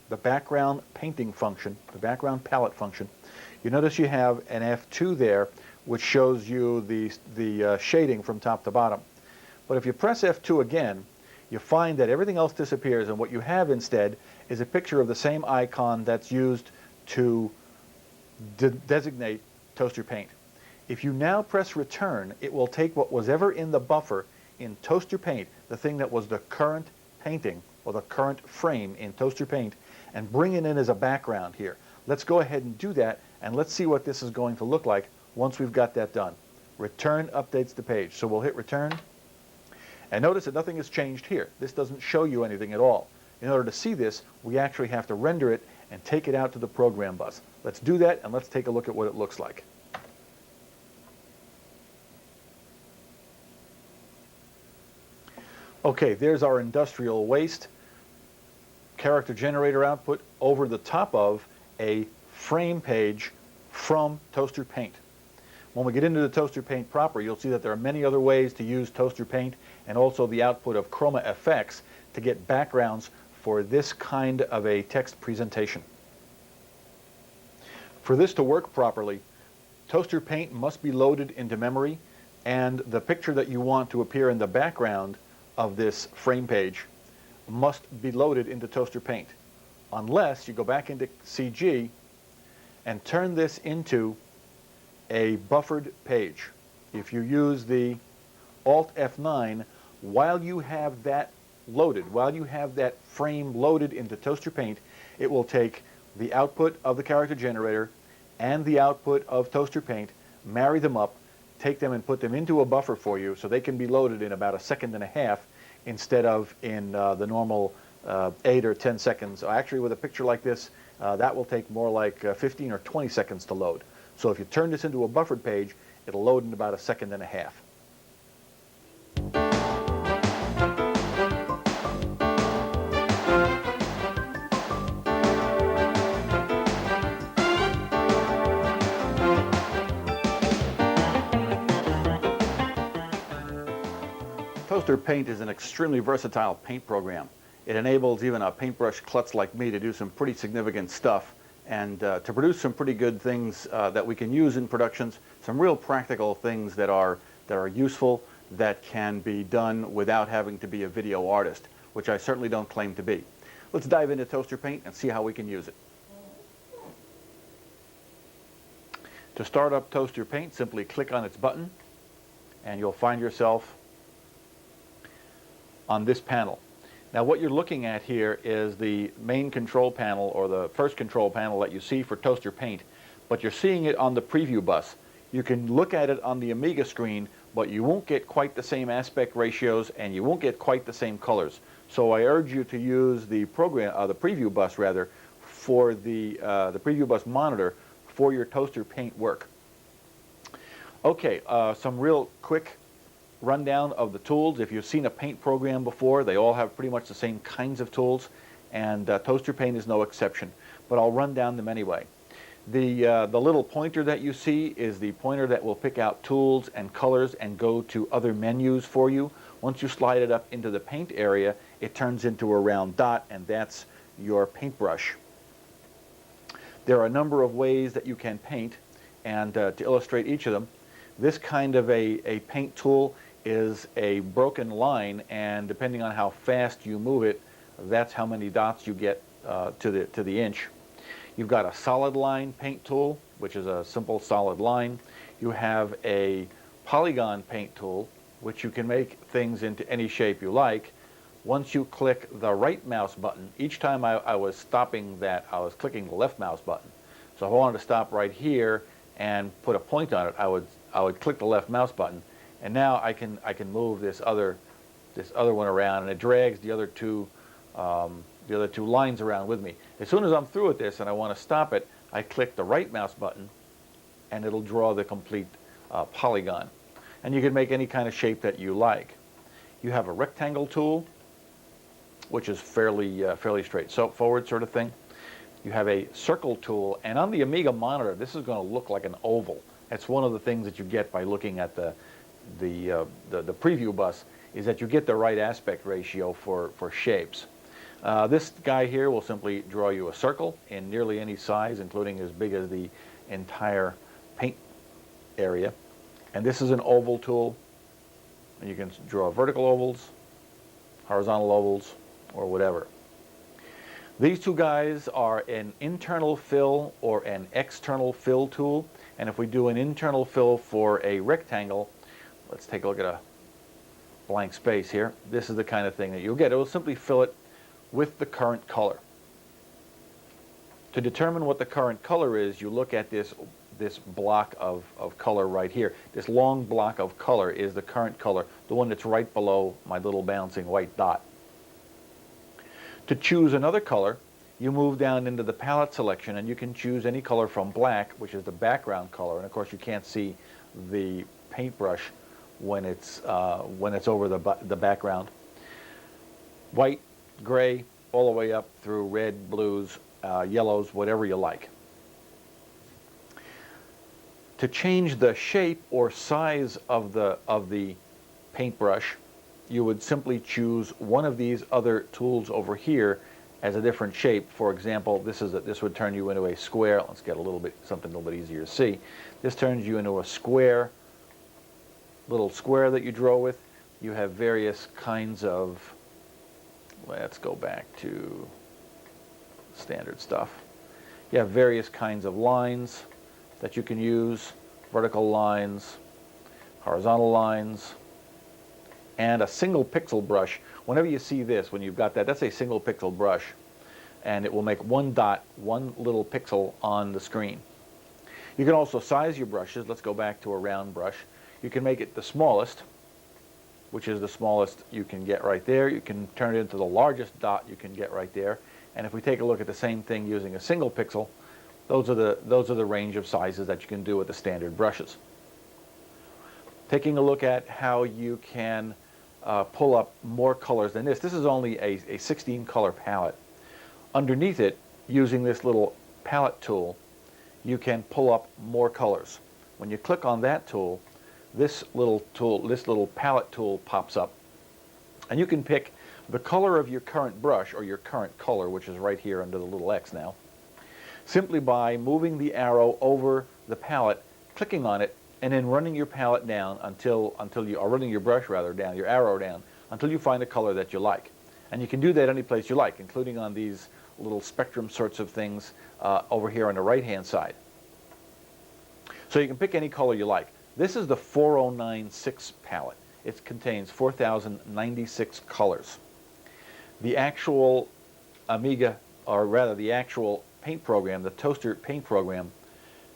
the background painting function, the background palette function, you notice you have an F2 there, which shows you the shading from top to bottom. But if you press F2 again, you find that everything else disappears, and what you have instead is a picture of the same icon that's used to designate Toaster Paint. If you now press return, it will take what was ever in the buffer in Toaster Paint, the thing that was the current painting or the current frame in Toaster Paint, and bring it in as a background here. Let's go ahead and do that, and let's see what this is going to look like once we've got that done. Return updates the page. So we'll hit return, and notice that nothing has changed here. This doesn't show you anything at all. In order to see this, we actually have to render it and take it out to the program bus. Let's do that, and let's take a look at what it looks like. Okay, there's our industrial waste character generator output over the top of a frame page from Toaster Paint. When we get into the Toaster Paint proper, you'll see that there are many other ways to use Toaster Paint and also the output of Chroma effects to get backgrounds for this kind of a text presentation. For this to work properly, Toaster Paint must be loaded into memory, and the picture that you want to appear in the background of this frame page must be loaded into Toaster Paint, unless you go back into CG and turn this into a buffered page. If you use the Alt F9, while you have that loaded, while you have that frame loaded into Toaster Paint, it will take the output of the character generator and the output of Toaster Paint, marry them up, take them and put them into a buffer for you so they can be loaded in about 1.5 seconds instead of in the normal 8 or 10 seconds. Actually, with a picture like this, that will take more like 15 or 20 seconds to load. So if you turn this into a buffered page, it'll load in about 1.5 seconds. Toaster Paint is an extremely versatile paint program. It enables even a paintbrush klutz like me to do some pretty significant stuff and to produce some pretty good things that we can use in productions, some real practical things that are useful, that can be done without having to be a video artist, which I certainly don't claim to be. Let's dive into Toaster Paint and see how we can use it. To start up Toaster Paint, simply click on its button and you'll find yourself on this panel. Now what you're looking at here is the main control panel, or the first control panel that you see for Toaster Paint, but you're seeing it on the preview bus. You can look at it on the Amiga screen, but you won't get quite the same aspect ratios and you won't get quite the same colors. So I urge you to use the preview bus rather, for the preview bus monitor for your Toaster Paint work. Okay, some real quick rundown of the tools. If you've seen a paint program before, they all have pretty much the same kinds of tools, and Toaster Paint is no exception, but I'll run down them anyway. The little pointer that you see is the pointer that will pick out tools and colors and go to other menus for you. Once you slide it up into the paint area, it turns into a round dot, and that's your paintbrush. There are a number of ways that you can paint, and to illustrate each of them, this kind of a paint tool is a broken line, and depending on how fast you move it, that's how many dots you get to the inch. You've got a solid line paint tool, which is a simple solid line. You have a polygon paint tool, which you can make things into any shape you like. Once you click the right mouse button, each time I was stopping that, I was clicking the left mouse button. So if I wanted to stop right here and put a point on it, I would click the left mouse button, and now I can move this other one around, and it drags the other two lines around with me. As soon as I'm through with this and I want to stop it, I click the right mouse button, and it'll draw the complete polygon. and you can make any kind of shape that you like. You have a rectangle tool, which is fairly straightforward sort of thing. You have a circle tool, and on the Amiga monitor, this is going to look like an oval. That's one of the things that you get by looking at the preview bus, is that you get the right aspect ratio for shapes. This guy here will simply draw you a circle in nearly any size, including as big as the entire paint area. And this is an oval tool, and you can draw vertical ovals, horizontal ovals, or whatever. These two guys are an internal fill or an external fill tool, and if we do an internal fill for a rectangle, let's take a look at a blank space here. This is the kind of thing that you'll get. It will simply fill it with the current color. To determine what the current color is, you look at this block of color right here. This long block of color is the current color, the one that's right below my little bouncing white dot. To choose another color, you move down into the palette selection, and you can choose any color from black, which is the background color, and of course you can't see the paintbrush when it's over the background. White, gray, all the way up through red, blues, yellows, whatever you like. To change the shape or size of the paintbrush, you would simply choose one of these other tools over here as a different shape. For example, this would turn you into a square. Let's get something a little bit easier to see. This turns you into a square, little square that you draw with. You have various kinds of, let's go back to standard stuff. You have various kinds of lines that you can use, vertical lines, horizontal lines, and a single pixel brush. Whenever you see this, when you've got that, that's a single pixel brush, and it will make one dot, one little pixel on the screen. You can also size your brushes. Let's go back to a round brush. You can make it the smallest, which is the smallest you can get right there. You can turn it into the largest dot you can get right there. And if we take a look at the same thing using a single pixel, those are the range of sizes that you can do with the standard brushes. Taking a look at how you can pull up more colors than this. This is only a 16 color palette. Underneath it, using this little palette tool, you can pull up more colors. When you click on that tool, this little palette tool pops up, and you can pick the color of your current brush, or your current color, which is right here under the little X now, simply by moving the arrow over the palette, clicking on it, and then running your palette down until you are running your brush rather down, your arrow down, until you find a color that you like. And you can do that any place you like, including on these little spectrum sorts of things over here on the right-hand side. So you can pick any color you like. This is the 4096 palette. It contains 4096 colors. The actual Amiga, or rather the actual paint program, the Toaster paint program,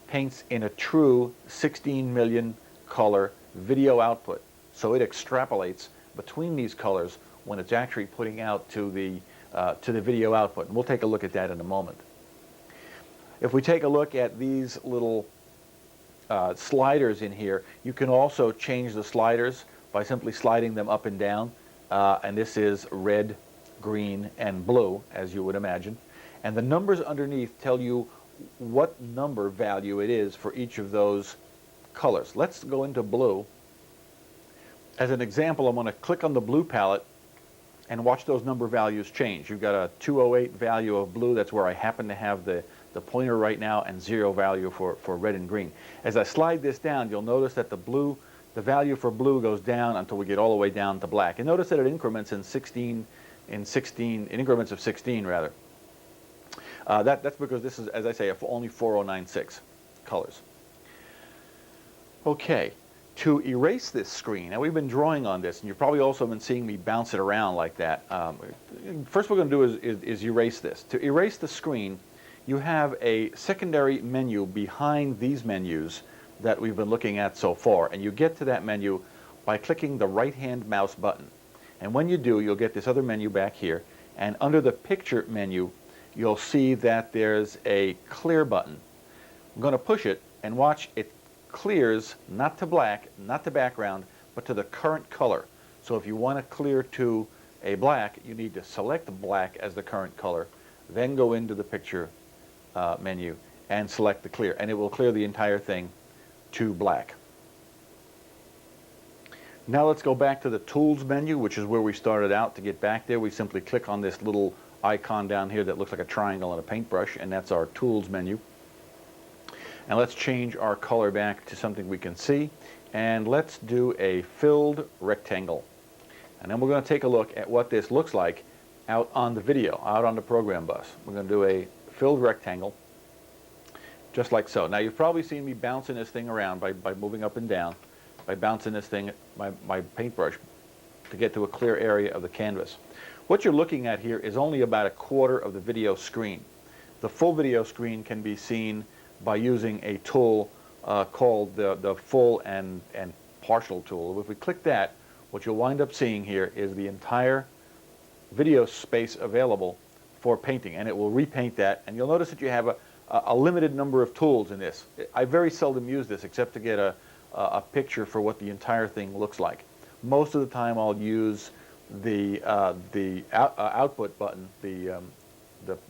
paints in a true 16 million color video output. So it extrapolates between these colors when it's actually putting out to the video output. And we'll take a look at that in a moment. If we take a look at these little sliders in here, you can also change the sliders by simply sliding them up and down. And this is red, green, and blue, as you would imagine. And the numbers underneath tell you what number value it is for each of those colors. Let's go into blue. As an example, I'm going to click on the blue palette and watch those number values change. You've got a 208 value of blue. That's where I happen to have the pointer right now, and 0 value for red and green. As I slide this down, you'll notice that the value for blue goes down until we get all the way down to black. And notice that it increments in increments of 16 rather. That's because this is, as I say, only 4096 colors. Okay, to erase this screen, now we've been drawing on this, and you've probably also been seeing me bounce it around like that. First what we're going to do is erase this. To erase the screen, you have a secondary menu behind these menus that we've been looking at so far, and you get to that menu by clicking the right-hand mouse button. And when you do, you'll get this other menu back here, and under the picture menu, you'll see that there's a clear button. I'm going to push it and watch it clears not to black, not to background, but to the current color. So if you want to clear to a black, you need to select black as the current color, then go into the picture menu and select the clear, and it will clear the entire thing to black. Now let's go back to the Tools menu, which is where we started out. To get back there, we simply click on this little icon down here that looks like a triangle and a paintbrush, and that's our Tools menu. And let's change our color back to something we can see, and let's do a filled rectangle. And then we're going to take a look at what this looks like out on the video, out on the program bus. We're going to do a filled rectangle, just like so. Now you've probably seen me bouncing this thing around by moving up and down, by bouncing this thing, my paintbrush, to get to a clear area of the canvas. What you're looking at here is only about a quarter of the video screen. The full video screen can be seen by using a tool called the full and partial tool. If we click that, what you'll wind up seeing here is the entire video space available for painting, and it will repaint that, and you'll notice that you have a limited number of tools in this. I very seldom use this except to get a picture for what the entire thing looks like. Most of the time I'll use the output button, the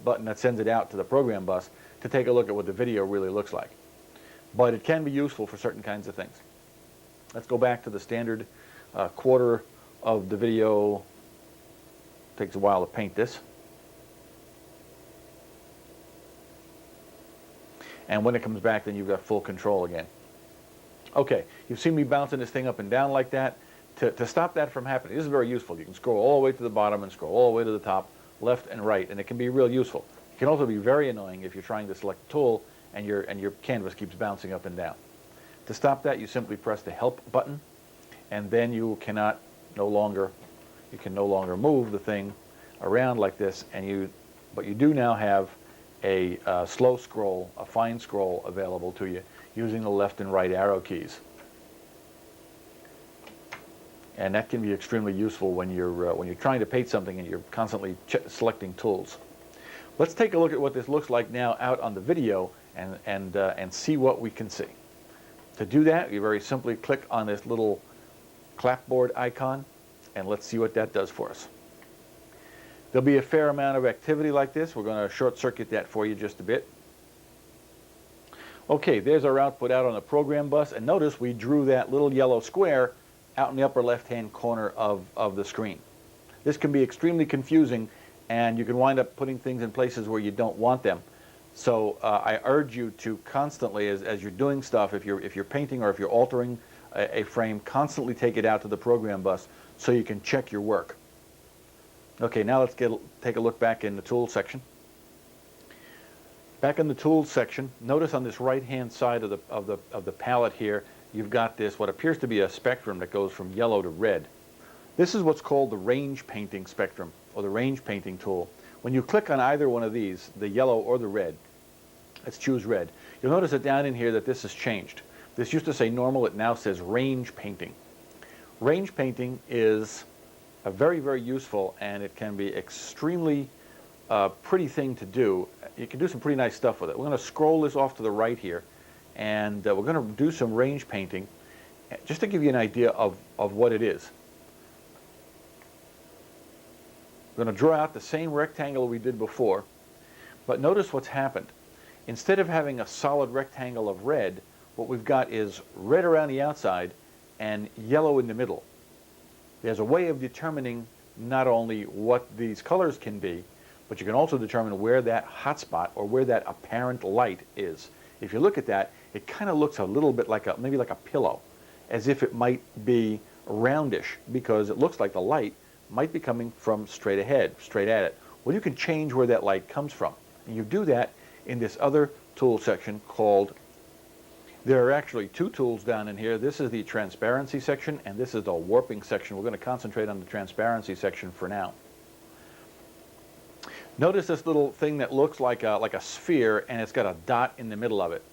button that sends it out to the program bus, to take a look at what the video really looks like. But it can be useful for certain kinds of things. Let's go back to the standard quarter of the video. Takes a while to paint this. And when it comes back, then you've got full control again. Okay, you've seen me bouncing this thing up and down like that. To stop that from happening, this is very useful. You can scroll all the way to the bottom and scroll all the way to the top, left and right, and it can be real useful. It can also be very annoying if you're trying to select a tool and your canvas keeps bouncing up and down. To stop that, you simply press the Help button, and then you can no longer move the thing around like this, but you do now have a slow scroll, a fine scroll available to you using the left and right arrow keys. And that can be extremely useful when you're trying to paint something and you're constantly selecting tools. Let's take a look at what this looks like now out on the video and see what we can see. To do that, you very simply click on this little clapboard icon, and let's see what that does for us. There'll be a fair amount of activity like this. We're going to short circuit that for you just a bit. Okay, there's our output out on the program bus, and notice we drew that little yellow square out in the upper left-hand corner of the screen. This can be extremely confusing, and you can wind up putting things in places where you don't want them. So I urge you to constantly, as you're doing stuff, if you're painting or if you're altering a frame, constantly take it out to the program bus so you can check your work. Okay, now let's take a look back in the Tools section. Back in the Tools section, notice on this right-hand side of the palette here, you've got this, what appears to be a spectrum that goes from yellow to red. This is what's called the range painting spectrum, or the range painting tool. When you click on either one of these, the yellow or the red, let's choose red, you'll notice that down in here that this has changed. This used to say normal, it now says range painting. Range painting is a very, very useful, and it can be extremely pretty thing to do. You can do some pretty nice stuff with it. We're going to scroll this off to the right here, and we're going to do some range painting just to give you an idea of what it is. We're going to draw out the same rectangle we did before, but notice what's happened. Instead of having a solid rectangle of red, what we've got is red around the outside and yellow in the middle. There's a way of determining not only what these colors can be, but you can also determine where that hot spot or where that apparent light is. If you look at that, it kind of looks a little bit like maybe like a pillow, as if it might be roundish, because it looks like the light might be coming from straight ahead, straight at it. Well, you can change where that light comes from. And you do that in this other tool section called, there are actually two tools down in here. This is the transparency section, and this is the warping section. We're going to concentrate on the transparency section for now. Notice this little thing that looks like a sphere, and it's got a dot in the middle of it.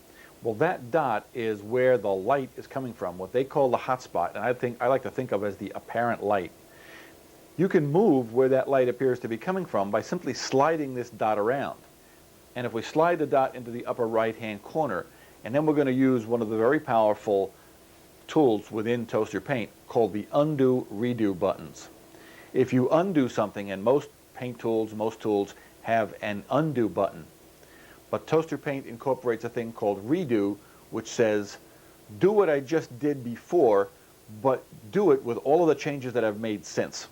Well, that dot is where the light is coming from, what they call the hot spot, and I like to think of as the apparent light. You can move where that light appears to be coming from by simply sliding this dot around. And if we slide the dot into the upper right-hand corner, And then we're going to use one of the very powerful tools within Toaster Paint called the undo redo buttons. If you undo something, and most paint tools, most tools have an undo button, but Toaster Paint incorporates a thing called redo, which says do what I just did before, but do it with all of the changes that I've made since.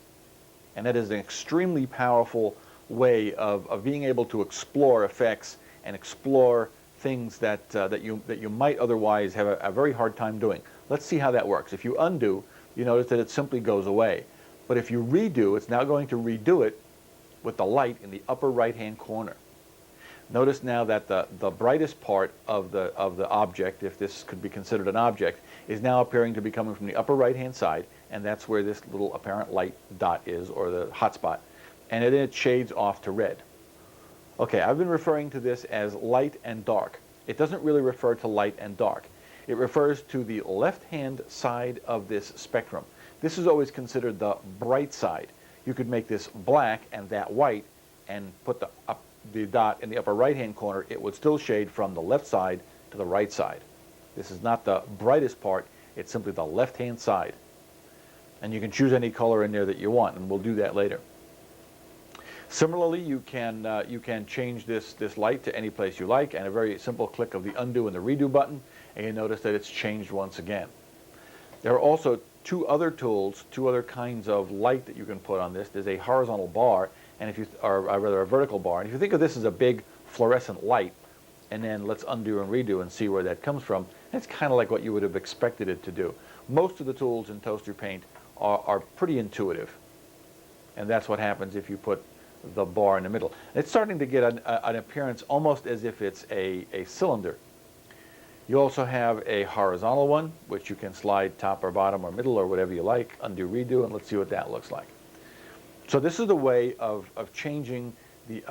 And that is an extremely powerful way of being able to explore effects and explore things that you might otherwise have a very hard time doing. Let's see how that works. If you undo, you notice that it simply goes away. But if you redo, it's now going to redo it with the light in the upper right-hand corner. Notice now that the brightest part of the object, if this could be considered an object, is now appearing to be coming from the upper right-hand side, and that's where this little apparent light dot is, or the hot spot. And then it shades off to red. Okay, I've been referring to this as light and dark. It doesn't really refer to light and dark. It refers to the left-hand side of this spectrum. This is always considered the bright side. You could make this black and that white and put the dot in the upper right-hand corner. It would still shade from the left side to the right side. This is not the brightest part, it's simply the left-hand side. And you can choose any color in there that you want, and we'll do that later. Similarly, you can change this light to any place you like, and a very simple click of the undo and the redo button, and you notice that it's changed once again. There are also two other tools, two other kinds of light that you can put on this. There's a horizontal bar, or rather a vertical bar. And if you think of this as a big fluorescent light, and then let's undo and redo and see where that comes from, it's kind of like what you would have expected it to do. Most of the tools in Toaster Paint are pretty intuitive, and that's what happens if you put the bar in the middle. It's starting to get an appearance almost as if it's a cylinder. You also have a horizontal one, which you can slide top or bottom or middle or whatever you like, undo, redo, and let's see what that looks like. So this is a way of changing the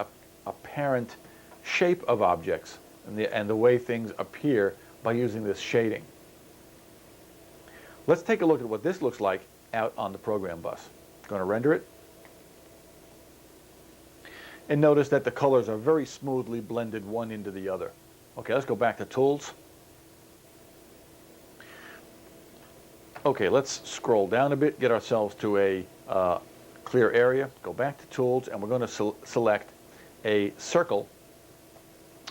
apparent shape of objects and the way things appear by using this shading. Let's take a look at what this looks like out on the program bus. Going to render it. And notice that the colors are very smoothly blended one into the other. Okay, let's go back to Tools. Okay, let's scroll down a bit, get ourselves to a clear area, go back to Tools, and we're going to select a circle,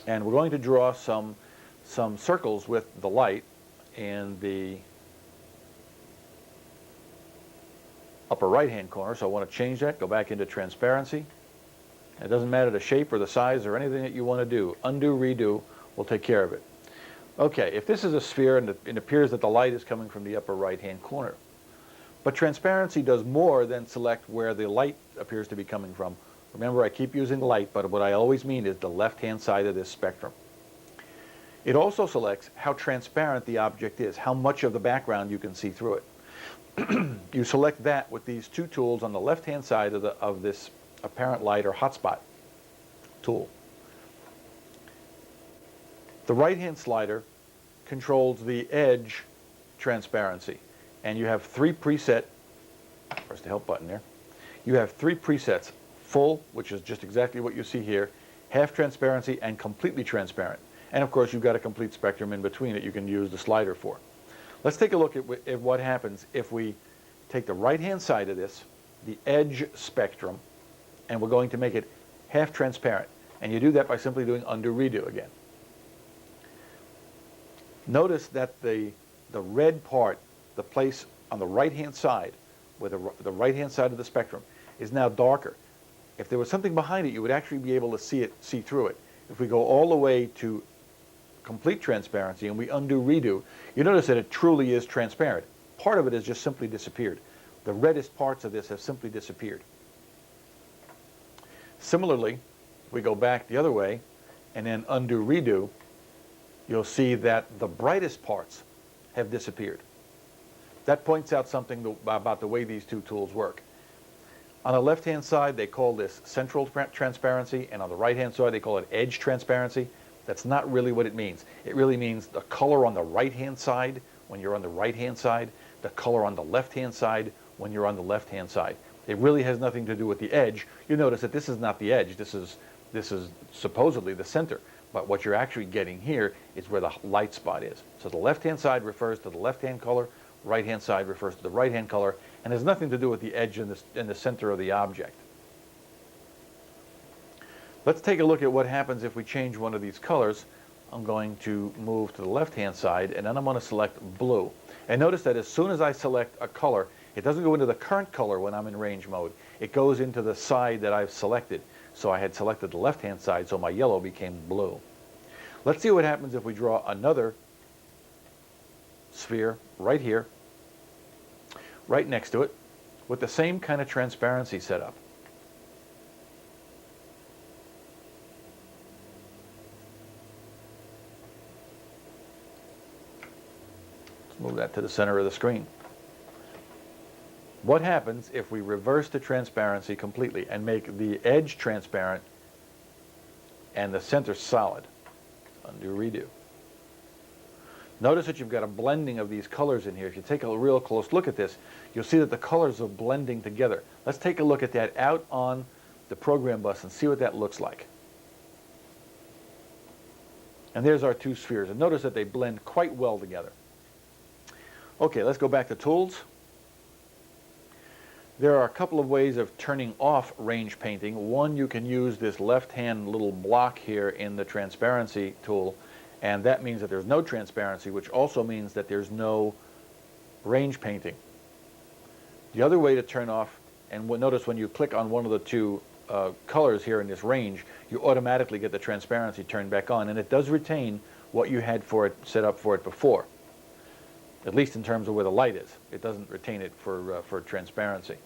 and we're going to draw some circles with the light in the upper right-hand corner. So I want to change that, go back into transparency. It doesn't matter the shape or the size or anything that you want to do. Undo, redo will take care of it. Okay, if this is a sphere and it appears that the light is coming from the upper right-hand corner, but transparency does more than select where the light appears to be coming from. Remember, I keep using light, but what I always mean is the left-hand side of this spectrum. It also selects how transparent the object is, how much of the background you can see through it. You select that with these two tools on the left-hand side of this apparent light or hotspot tool. The right-hand slider controls the edge transparency, and you have three preset, press the help button there, you have three presets: full, which is just exactly what you see here, half transparency, and completely transparent. And of course you've got a complete spectrum in between that you can use the slider for. Let's take a look at what happens if we take the right-hand side of this, the edge spectrum, and we're going to make it half transparent. And you do that by simply doing undo, redo again. Notice that the red part, the place on the right-hand side, where the right-hand side of the spectrum is now darker. If there was something behind it, you would actually be able to see through it. If we go all the way to complete transparency and we undo, redo, you notice that it truly is transparent. Part of it has just simply disappeared. The reddest parts of this have simply disappeared. Similarly, we go back the other way and then undo, redo, you'll see that the brightest parts have disappeared. That points out something about the way these two tools work. On the left-hand side, they call this central transparency, and on the right-hand side, they call it edge transparency. That's not really what it means. It really means the color on the right-hand side when you're on the right-hand side, the color on the left-hand side when you're on the left-hand side. It really has nothing to do with the edge. You notice that this is not the edge. This is This is supposedly the center, but what you're actually getting here is where the light spot is. So the left-hand side refers to the left-hand color, right-hand side refers to the right-hand color, and has nothing to do with the edge in the center of the object. Let's take a look at what happens if we change one of these colors. I'm going to move to the left-hand side, and then I'm going to select blue. And notice that as soon as I select a color, it doesn't go into the current color when I'm in range mode. It goes into the side that I've selected. So I had selected the left-hand side, so my yellow became blue. Let's see what happens if we draw another sphere right here, right next to it, with the same kind of transparency setup. Let's move that to the center of the screen. What happens if we reverse the transparency completely and make the edge transparent and the center solid? Undo, redo. Notice that you've got a blending of these colors in here. If you take a real close look at this, you'll see that the colors are blending together. Let's take a look at that out on the program bus and see what that looks like. And there's our two spheres. And notice that they blend quite well together. Okay, let's go back to Tools. There are a couple of ways of turning off range painting. One, you can use this left-hand little block here in the transparency tool, and that means that there's no transparency, which also means that there's no range painting. The other way to turn off, and notice when you click on one of the two colors here in this range, you automatically get the transparency turned back on, and it does retain what you had for it set up for it before, at least in terms of where the light is. It doesn't retain it for transparency.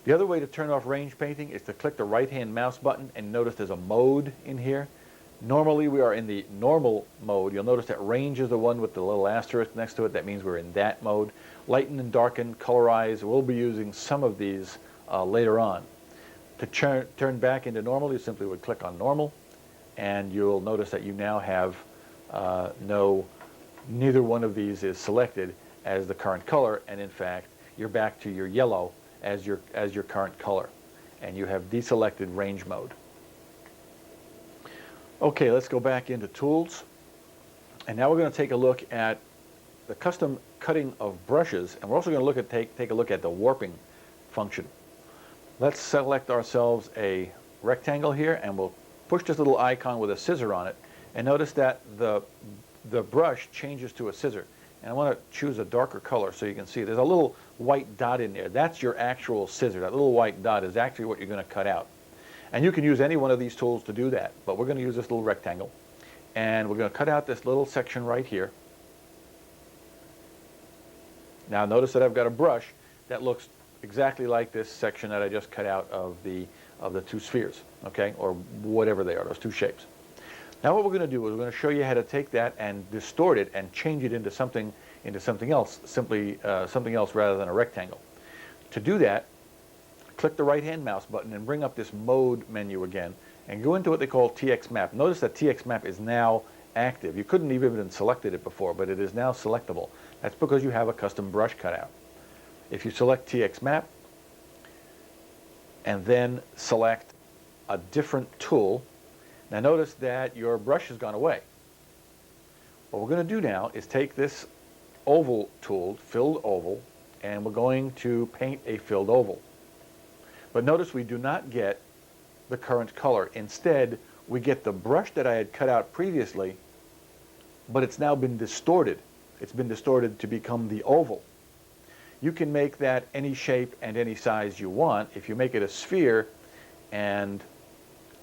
The other way to turn off range painting is to click the right-hand mouse button, and notice there's a mode in here. Normally we are in the normal mode. You'll notice that range is the one with the little asterisk next to it. That means we're in that mode. Lighten and darken, colorize. We'll be using some of these later on. To turn back into normal, you simply would click on normal, and you'll notice that you now have neither one of these is selected as the current color, and in fact you're back to your yellow as your current color, and you have deselected range mode. Okay, let's go back into Tools, and now we're going to take a look at the custom cutting of brushes, and we're also going to take a look at the warping function. Let's select ourselves a rectangle here, and we'll push this little icon with a scissor on it, and notice that the brush changes to a scissor. And I want to choose a darker color so you can see there's a little white dot in there. That's your actual scissor. That little white dot is actually what you're going to cut out. And you can use any one of these tools to do that, but we're going to use this little rectangle. And we're going to cut out this little section right here. Now notice that I've got a brush that looks exactly like this section that I just cut out of the two spheres, okay, or whatever they are, those two shapes. Now what we're going to do is we're going to show you how to take that and distort it and change it into something else, simply something else rather than a rectangle. To do that, click the right-hand mouse button and bring up this mode menu again and go into what they call TX Map. Notice that TX Map is now active. You couldn't even have selected it before, but it is now selectable. That's because you have a custom brush cutout. If you select TX Map and then select a different tool, now notice that your brush has gone away. What we're going to do now is take this oval tool, filled oval, and we're going to paint a filled oval. But notice we do not get the current color. Instead, we get the brush that I had cut out previously, but it's now been distorted. It's been distorted to become the oval. You can make that any shape and any size you want. If you make it a sphere, and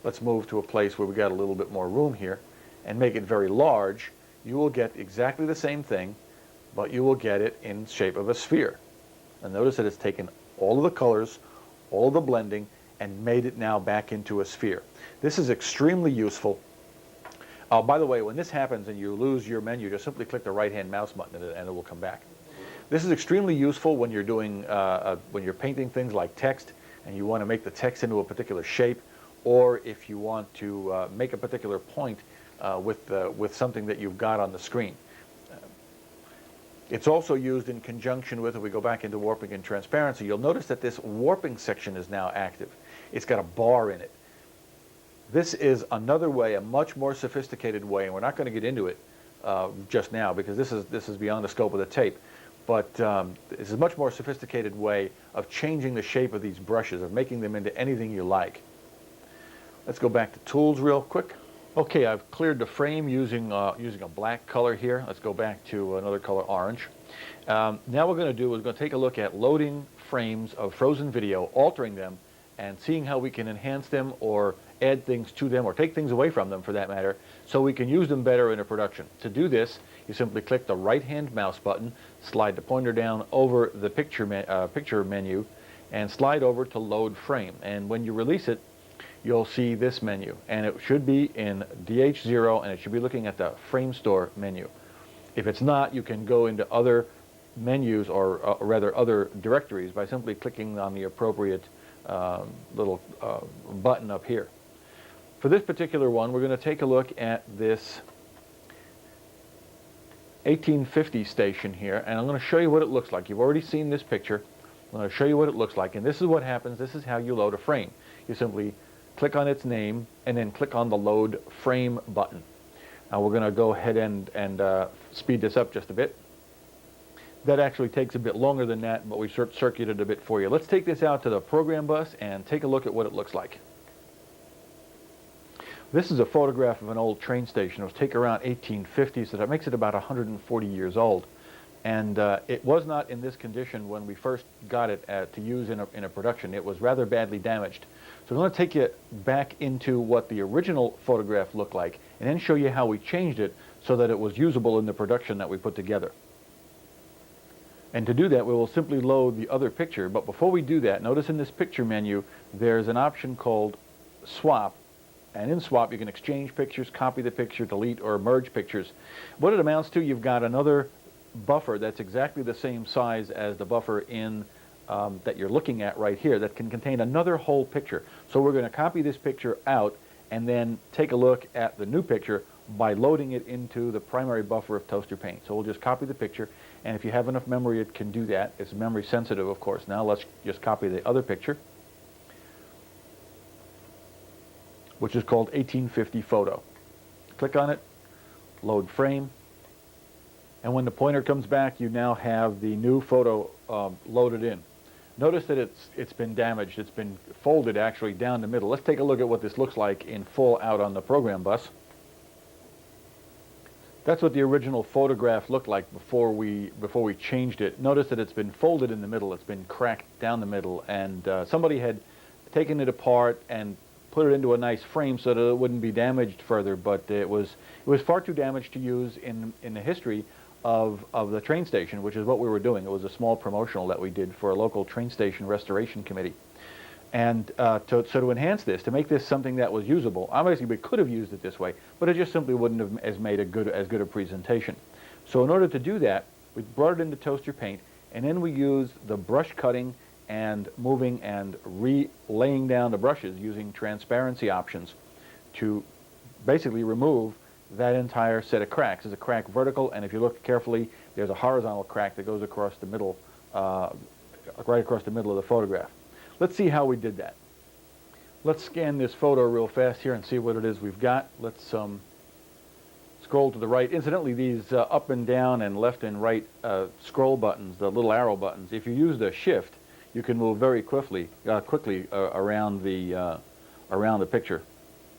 let's move to a place where we got a little bit more room here, and make it very large, you will get exactly the same thing, but you will get it in shape of a sphere. And notice that it's taken all of the colors, all the blending, and made it now back into a sphere. This is extremely useful. By the way, when this happens and you lose your menu, just simply click the right-hand mouse button and it will come back. This is extremely useful when you're doing, when you're painting things like text and you want to make the text into a particular shape, or if you want to make a particular point with something that you've got on the screen. It's also used in conjunction with, if we go back into warping and transparency, you'll notice that this warping section is now active. It's got a bar in it. This is another way, a much more sophisticated way, and we're not going to get into it just now because this is beyond the scope of the tape. But this is a much more sophisticated way of changing the shape of these brushes, of making them into anything you like. Let's go back to tools real quick. Okay, I've cleared the frame using a black color here. Let's go back to another color, orange. Now what we're going to do is going to take a look at loading frames of frozen video, altering them, and seeing how we can enhance them or add things to them or take things away from them, for that matter, so we can use them better in a production. To do this, you simply click the right-hand mouse button, slide the pointer down over the picture menu, and slide over to Load Frame. And when you release it, you'll see this menu, and it should be in DH0, and it should be looking at the Frame Store menu. If it's not, you can go into other menus, or rather other directories, by simply clicking on the appropriate little button up here. For this particular one, we're going to take a look at this 1850 station here, and I'm going to show you what it looks like. You've already seen this picture. I'm going to show you what it looks like, and this is what happens. This is how you load a frame. You simply click on its name and then click on the Load Frame button. Now we're going to go ahead and speed this up just a bit. That actually takes a bit longer than that, but we've circuited a bit for you. Let's take this out to the program bus and take a look at what it looks like. This is a photograph of an old train station. It was taken around 1850, so that makes it about 140 years old. And it was not in this condition when we first got it to use in a production. It was rather badly damaged. So I'm going to take you back into what the original photograph looked like, and then show you how we changed it so that it was usable in the production that we put together. And to do that, we will simply load the other picture. But before we do that, notice in this picture menu, there's an option called Swap. And in Swap, you can exchange pictures, copy the picture, delete, or merge pictures. What it amounts to, you've got another buffer that's exactly the same size as the buffer in that you're looking at right here that can contain another whole picture. So we're going to copy this picture out and then take a look at the new picture by loading it into the primary buffer of Toaster Paint. So we'll just copy the picture, and if you have enough memory, it can do that. It's memory sensitive, of course. Now let's just copy the other picture, which is called 1850 Photo. Click on it, Load Frame, and when the pointer comes back, you now have the new photo loaded in. Notice that it's been damaged. It's been folded actually down the middle. Let's take a look at what this looks like in full out on the program bus. That's what the original photograph looked like before we changed it. Notice that it's been folded in the middle. It's been cracked down the middle, and somebody had taken it apart and put it into a nice frame so that it wouldn't be damaged further. But it was far too damaged to use in the history of the train station, which is what we were doing. It was a small promotional that we did for a local train station restoration committee. And to enhance this, to make this something that was usable, obviously we could have used it this way, but it just simply wouldn't have made as good a presentation. So in order to do that, we brought it into Toaster Paint, and then we used the brush cutting and moving and laying down the brushes using transparency options to basically remove that entire set of cracks. There's a crack vertical, and if you look carefully, there's a horizontal crack that goes across the middle, right across the middle of the photograph. Let's see how we did that. Let's scan this photo real fast here and see what it is we've got. Let's scroll to the right. Incidentally, these up and down and left and right scroll buttons, the little arrow buttons, if you use the shift, you can move very quickly around the picture.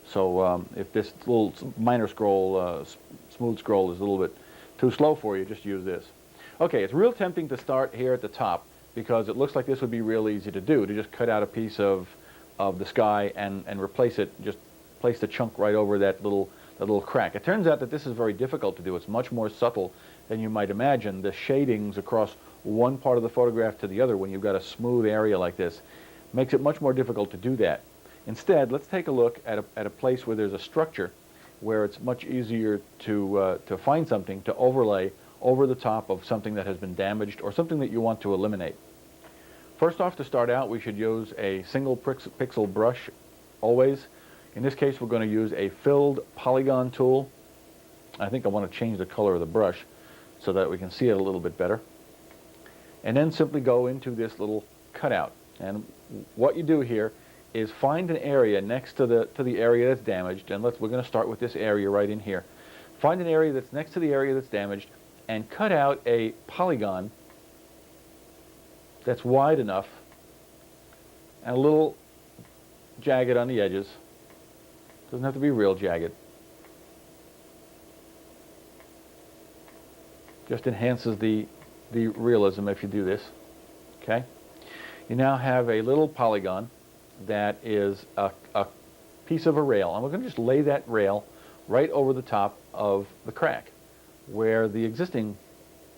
So if this little minor scroll, smooth scroll is a little bit too slow for you, just use this. Okay, it's real tempting to start here at the top because it looks like this would be real easy to do, to just cut out a piece of the sky and replace it, just place the chunk right over that little crack. It turns out that this is very difficult to do. It's much more subtle than you might imagine. The shadings across one part of the photograph to the other, when you've got a smooth area like this, makes it much more difficult to do that. Instead, let's take a look at a place where there's a structure where it's much easier to find something to overlay over the top of something that has been damaged or something that you want to eliminate. First off, to start out, we should use a single pixel brush always. In this case, we're going to use a filled polygon tool. I think I want to change the color of the brush so that we can see it a little bit better. And then simply go into this little cutout. And what you do here is find an area next to the area that's damaged, and we're going to start with this area right in here. Find an area that's next to the area that's damaged and cut out a polygon that's wide enough and a little jagged on the edges. Doesn't have to be real jagged. Just enhances the realism if you do this. Okay? You now have a little polygon that is a piece of a rail, and we're going to just lay that rail right over the top of the crack where the existing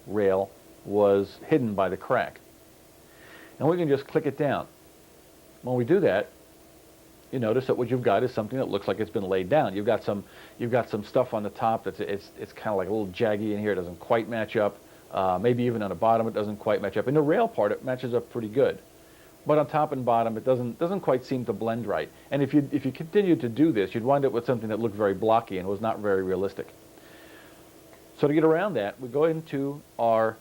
rail was hidden by the crack. And we can just click it down. When we do that, you notice that what you've got is something that looks like it's been laid down. You've got some stuff on the top that's it's kind of like a little jaggy in here. It doesn't quite match up. Maybe even on the bottom it doesn't quite match up. In the rail part it matches up pretty good, but on top and bottom it doesn't quite seem to blend right. And if you continued to do this, you'd wind up with something that looked very blocky and was not very realistic. So to get around that, we go into our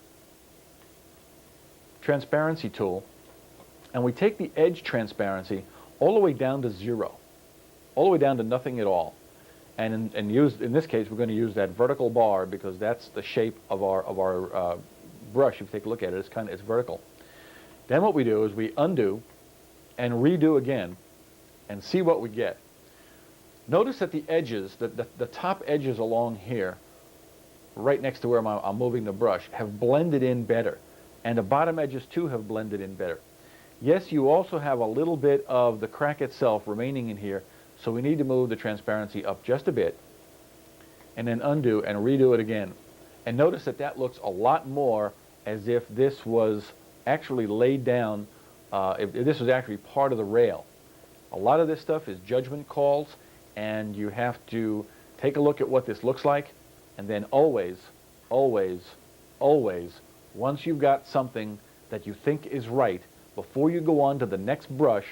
transparency tool, and we take the edge transparency all the way down to 0, all the way down to nothing at all. And in this case, we're going to use that vertical bar because that's the shape of our brush. If you take a look at it, it's vertical. Then what we do is we undo and redo again and see what we get. Notice that the edges, the top edges along here, right next to where I'm moving the brush, have blended in better. And the bottom edges too have blended in better. Yes, you also have a little bit of the crack itself remaining in here, so we need to move the transparency up just a bit and then undo and redo it again. And notice that that looks a lot more as if this was actually laid down, if this was actually part of the rail. A lot of this stuff is judgment calls, and you have to take a look at what this looks like, and then always, always, always, once you've got something that you think is right, before you go on to the next brush,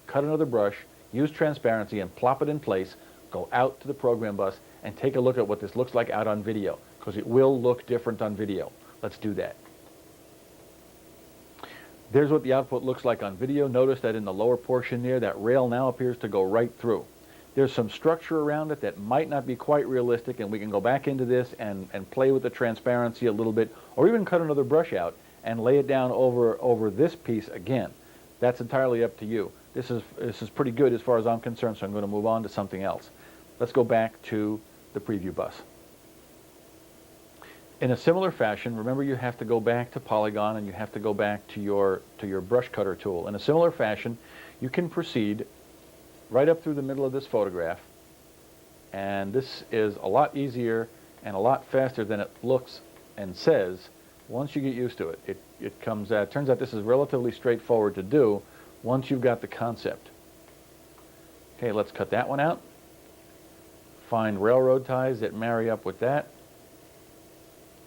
cut another brush, use transparency and plop it in place, go out to the program bus and take a look at what this looks like out on video, because it will look different on video. Let's do that. There's what the output looks like on video. Notice that in the lower portion there, that rail now appears to go right through. There's some structure around it that might not be quite realistic, and we can go back into this and play with the transparency a little bit, or even cut another brush out and lay it down over this piece again. That's entirely up to you. This is pretty good as far as I'm concerned, so I'm going to move on to something else. Let's go back to the preview bus. In a similar fashion, remember you have to go back to Polygon and you have to go back to your brush cutter tool. In a similar fashion, you can proceed right up through the middle of this photograph, and this is a lot easier and a lot faster than it looks and says once you get used to it. It comes out, turns out this is relatively straightforward to do once you've got the concept. Okay, let's cut that one out. Find railroad ties that marry up with that.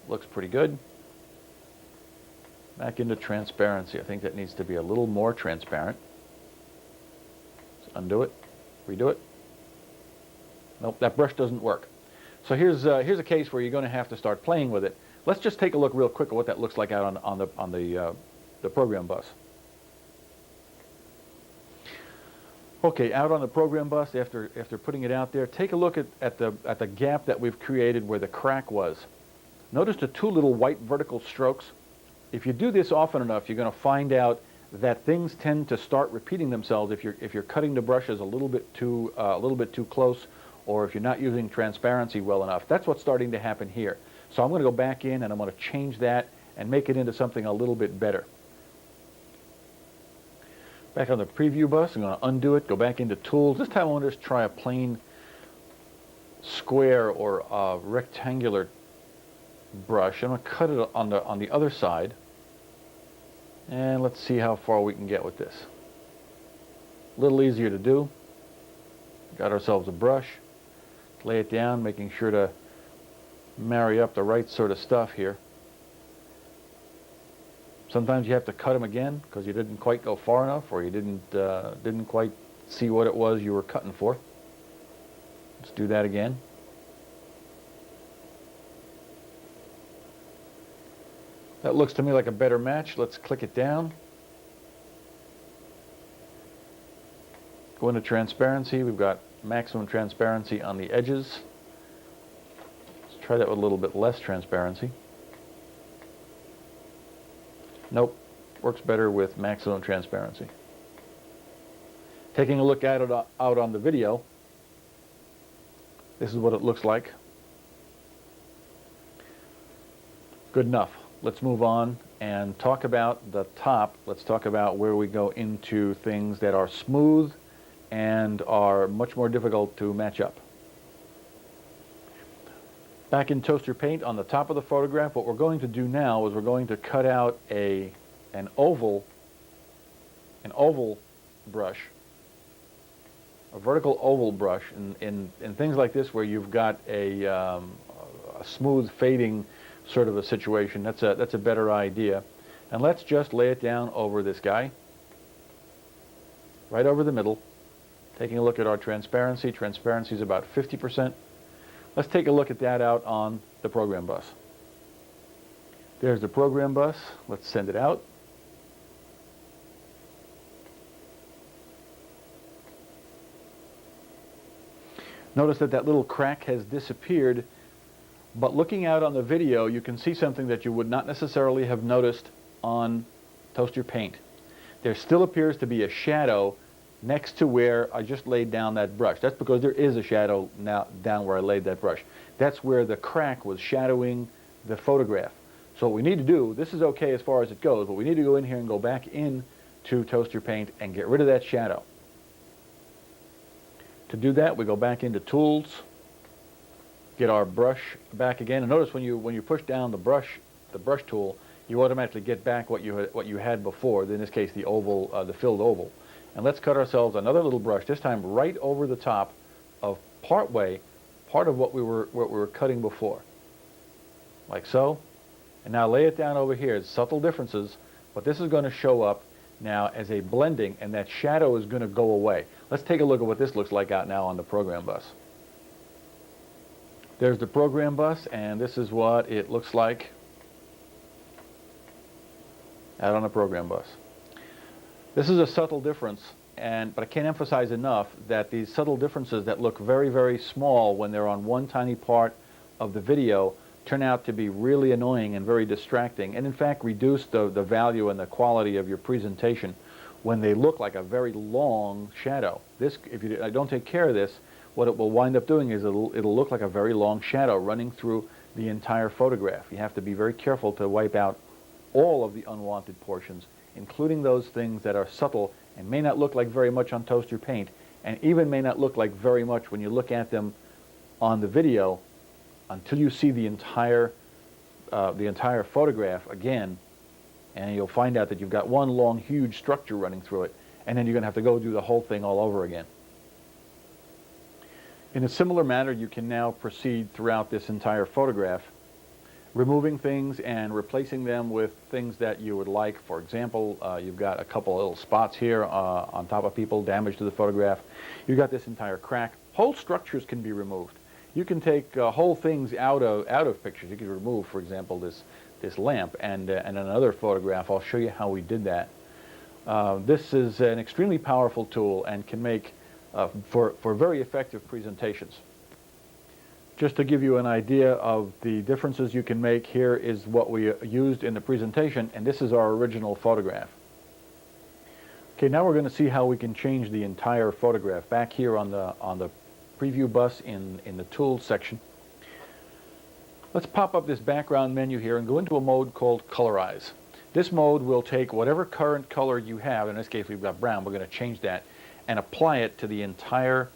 Looks pretty good. Back into transparency. I think that needs to be a little more transparent. Let's undo it, redo it. Nope, that brush doesn't work. So here's a case where you're going to have to start playing with it. Let's just take a look real quick at what that looks like out on the program bus. Okay, out on the program bus, after putting it out there, take a look at the gap that we've created where the crack was. Notice the two little white vertical strokes. If you do this often enough, you're going to find out that things tend to start repeating themselves if you're cutting the brushes a little bit too close, or if you're not using transparency well enough. That's what's starting to happen here. So I'm going to go back in and I'm going to change that and make it into something a little bit better. Back on the preview bus, I'm going to undo it, go back into tools. This time I want to just try a plain square or rectangular brush. I'm going to cut it on the other side, and let's see how far we can get with this. A little easier to do. Got ourselves a brush, lay it down, making sure to marry up the right sort of stuff here. Sometimes you have to cut them again because you didn't quite go far enough, or you didn't quite see what it was you were cutting for. Let's do that again. That looks to me like a better match. Let's click it down. Go into transparency. We've got maximum transparency on the edges. Let's try that with a little bit less transparency. Nope, works better with maximum transparency. Taking a look at it out on the video, this is what it looks like. Good enough. Let's move on and talk about the top. Let's talk about where we go into things that are smooth and are much more difficult to match up. Back in Toaster Paint on the top of the photograph, what we're going to do now is we're going to cut out an oval brush, a vertical oval brush, in things like this where you've got a smooth fading sort of a situation. That's a better idea. And let's just lay it down over this guy, right over the middle. Taking a look at our transparency. Transparency is about 50%. Let's take a look at that out on the program bus. There's the program bus. Let's send it out. Notice that that little crack has disappeared, but looking out on the video, you can see something that you would not necessarily have noticed on Toaster Paint. There still appears to be a shadow next to where I just laid down that brush. That's because there is a shadow now down where I laid that brush. That's where the crack was shadowing the photograph. So what we need to do, this is okay as far as it goes, but we need to go in here and go back in to Toaster Paint and get rid of that shadow. To do that, we go back into Tools, get our brush back again, and notice when you push down the brush tool, you automatically get back what you had before. In this case, the oval, the filled oval. And let's cut ourselves another little brush, this time right over the top of part of what we were cutting before, like so. And now lay it down over here. It's subtle differences, but this is going to show up now as a blending, and that shadow is going to go away. Let's take a look at what this looks like out now on the program bus. There's the program bus, and this is what it looks like out on the program bus. This is a subtle difference, but I can't emphasize enough that these subtle differences that look very, very small when they're on one tiny part of the video turn out to be really annoying and very distracting, and in fact reduce the value and the quality of your presentation when they look like a very long shadow. This, if you don't take care of this, what it will wind up doing is it'll look like a very long shadow running through the entire photograph. You have to be very careful to wipe out all of the unwanted portions, including those things that are subtle and may not look like very much on Toaster Paint, and even may not look like very much when you look at them on the video, until you see the entire photograph again, and you'll find out that you've got one long, huge structure running through it, and then you're going to have to go do the whole thing all over again. In a similar manner, you can now proceed throughout this entire photograph, removing things and replacing them with things that you would like. For example, you've got a couple little spots here on top of people, damage to the photograph. You've got this entire crack. Whole structures can be removed. You can take whole things out of pictures. You can remove, for example, this lamp, and in another photograph I'll show you how we did that. This is an extremely powerful tool and can make for very effective presentations. Just to give you an idea of the differences you can make, here is what we used in the presentation, and this is our original photograph. Okay, now we're going to see how we can change the entire photograph. Back here on the preview bus in the Tools section, let's pop up this background menu here and go into a mode called Colorize. This mode will take whatever current color you have. In this case, we've got brown. We're going to change that and apply it to the entire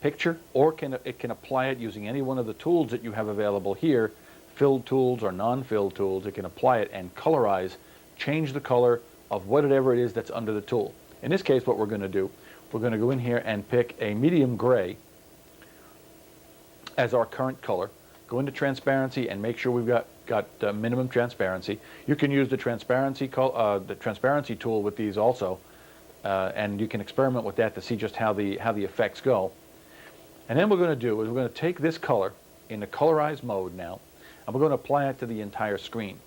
picture, or it can apply it using any one of the tools that you have available here, filled tools or non-filled tools. It can apply it and colorize, change the color of whatever it is that's under the tool. In this case, what we're going to do, we're going to go in here and pick a medium gray as our current color. Go into transparency and make sure we've got minimum transparency. You can use the transparency tool with these also, and you can experiment with that to see just how the effects go. And then what we're going to do is we're going to take this color in the colorize mode now, and we're going to apply it to the entire screen.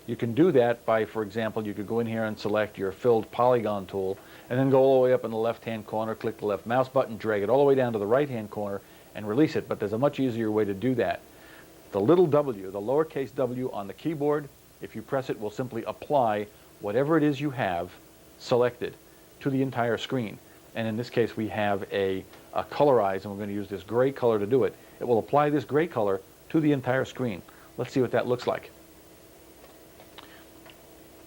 You can do that by, for example, you could go in here and select your filled polygon tool, and then go all the way up in the left-hand corner, click the left mouse button, drag it all the way down to the right-hand corner, and release it. But there's a much easier way to do that. The little w, the lowercase w on the keyboard, if you press it, will simply apply whatever it is you have selected to the entire screen. And in this case, we have a colorize, and we're going to use this gray color to do it. It will apply this gray color to the entire screen. Let's see what that looks like.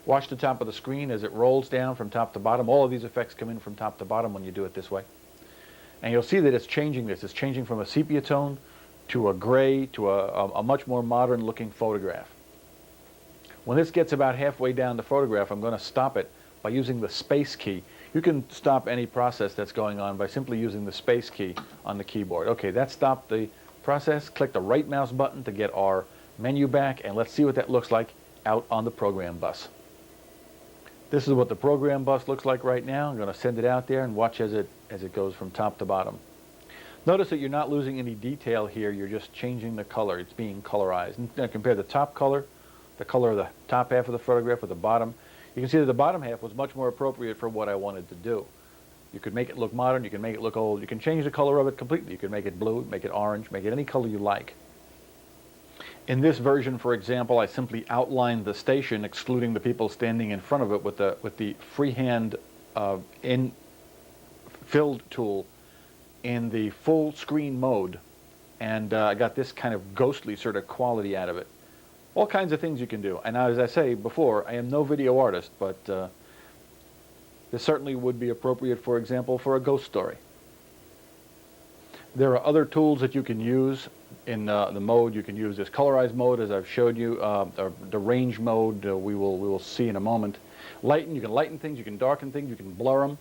Watch the top of the screen as it rolls down from top to bottom. All of these effects come in from top to bottom when you do it this way. And you'll see that it's changing this. It's changing from a sepia tone to a gray to a much more modern looking photograph. When this gets about halfway down the photograph, I'm going to stop it by using the space key. You can stop any process that's going on by simply using the space key on the keyboard. Okay, that stopped the process. Click the right mouse button to get our menu back, and let's see what that looks like out on the program bus. This is what the program bus looks like right now. I'm going to send it out there and watch as it goes from top to bottom. Notice that you're not losing any detail here. You're just changing the color. It's being colorized. And compare the top color, the color of the top half of the photograph with the bottom. You can see that the bottom half was much more appropriate for what I wanted to do. You could make it look modern, you can make it look old, you can change the color of it completely. You can make it blue, make it orange, make it any color you like. In this version, for example, I simply outlined the station, excluding the people standing in front of it with the freehand filled tool in the full screen mode, and I got this kind of ghostly sort of quality out of it. All kinds of things you can do. And as I say before, I am no video artist, but this certainly would be appropriate, for example, for a ghost story. There are other tools that you can use in the mode. You can use this colorize mode, as I've showed you, or the range mode we will see in a moment. Lighten, you can lighten things, you can darken things, you can blur them.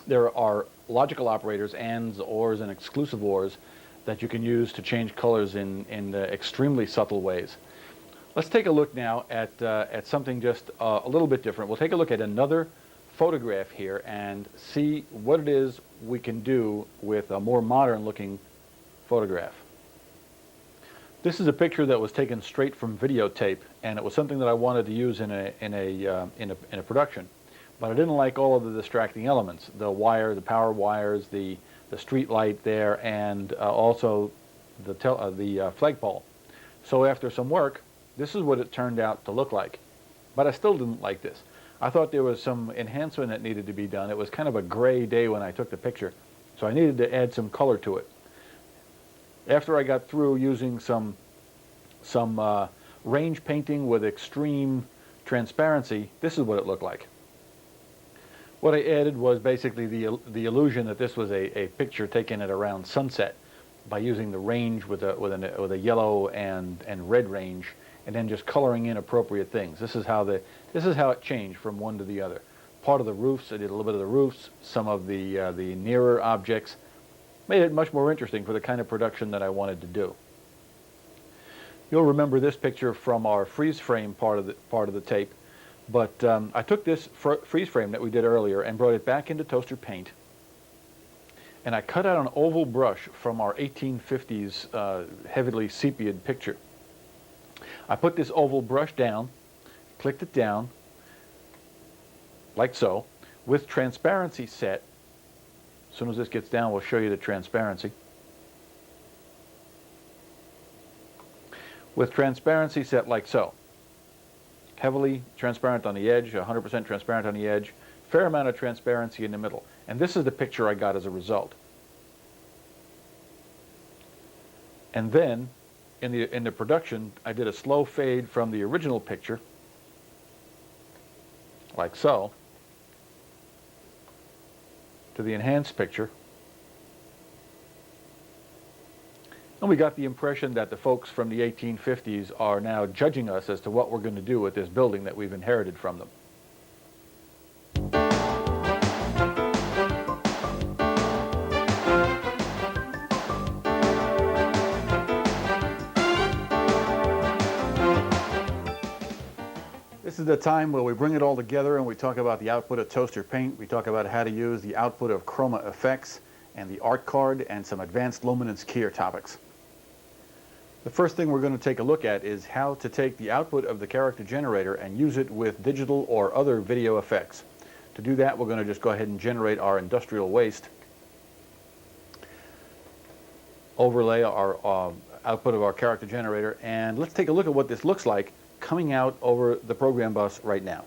There are logical operators, ands, ors, and exclusive ors that you can use to change colors in extremely subtle ways. Let's take a look now at something just a little bit different. We'll take a look at another photograph here and see what it is we can do with a more modern looking photograph. This is a picture that was taken straight from videotape, and it was something that I wanted to use in a production. But I didn't like all of the distracting elements, the wire, the power wires, the street light there, and also the flagpole. So after some work, this is what it turned out to look like. But I still didn't like this. I thought there was some enhancement that needed to be done. It was kind of a gray day when I took the picture, so I needed to add some color to it. After I got through using some range painting with extreme transparency, this is what it looked like. What I added was basically the illusion that this was a picture taken at around sunset by using the range with a yellow and red range, and then just coloring in appropriate things. This is how it changed from one to the other. Part of the roofs, I did a little bit of the roofs, some of the nearer objects, made it much more interesting for the kind of production that I wanted to do. You'll remember this picture from our freeze frame part of the tape, but I took this freeze frame that we did earlier and brought it back into toaster paint, and I cut out an oval brush from our 1850s heavily sepiaed picture. I put this oval brush down, clicked it down, like so, with transparency set. As soon as this gets down, we'll show you the transparency. With transparency set like so. Heavily transparent on the edge, 100% transparent on the edge, fair amount of transparency in the middle. And this is the picture I got as a result. And then, in the production, I did a slow fade from the original picture, like so, to the enhanced picture. And we got the impression that the folks from the 1850s are now judging us as to what we're going to do with this building that we've inherited from them. This is the time where we bring it all together and we talk about the output of toaster paint. We talk about how to use the output of chroma effects and the art card and some advanced luminance keyer topics. The first thing we're going to take a look at is how to take the output of the character generator and use it with digital or other video effects. To do that, we're going to just go ahead and generate our industrial waste, overlay our output of our character generator, and let's take a look at what this looks like coming out over the program bus right now.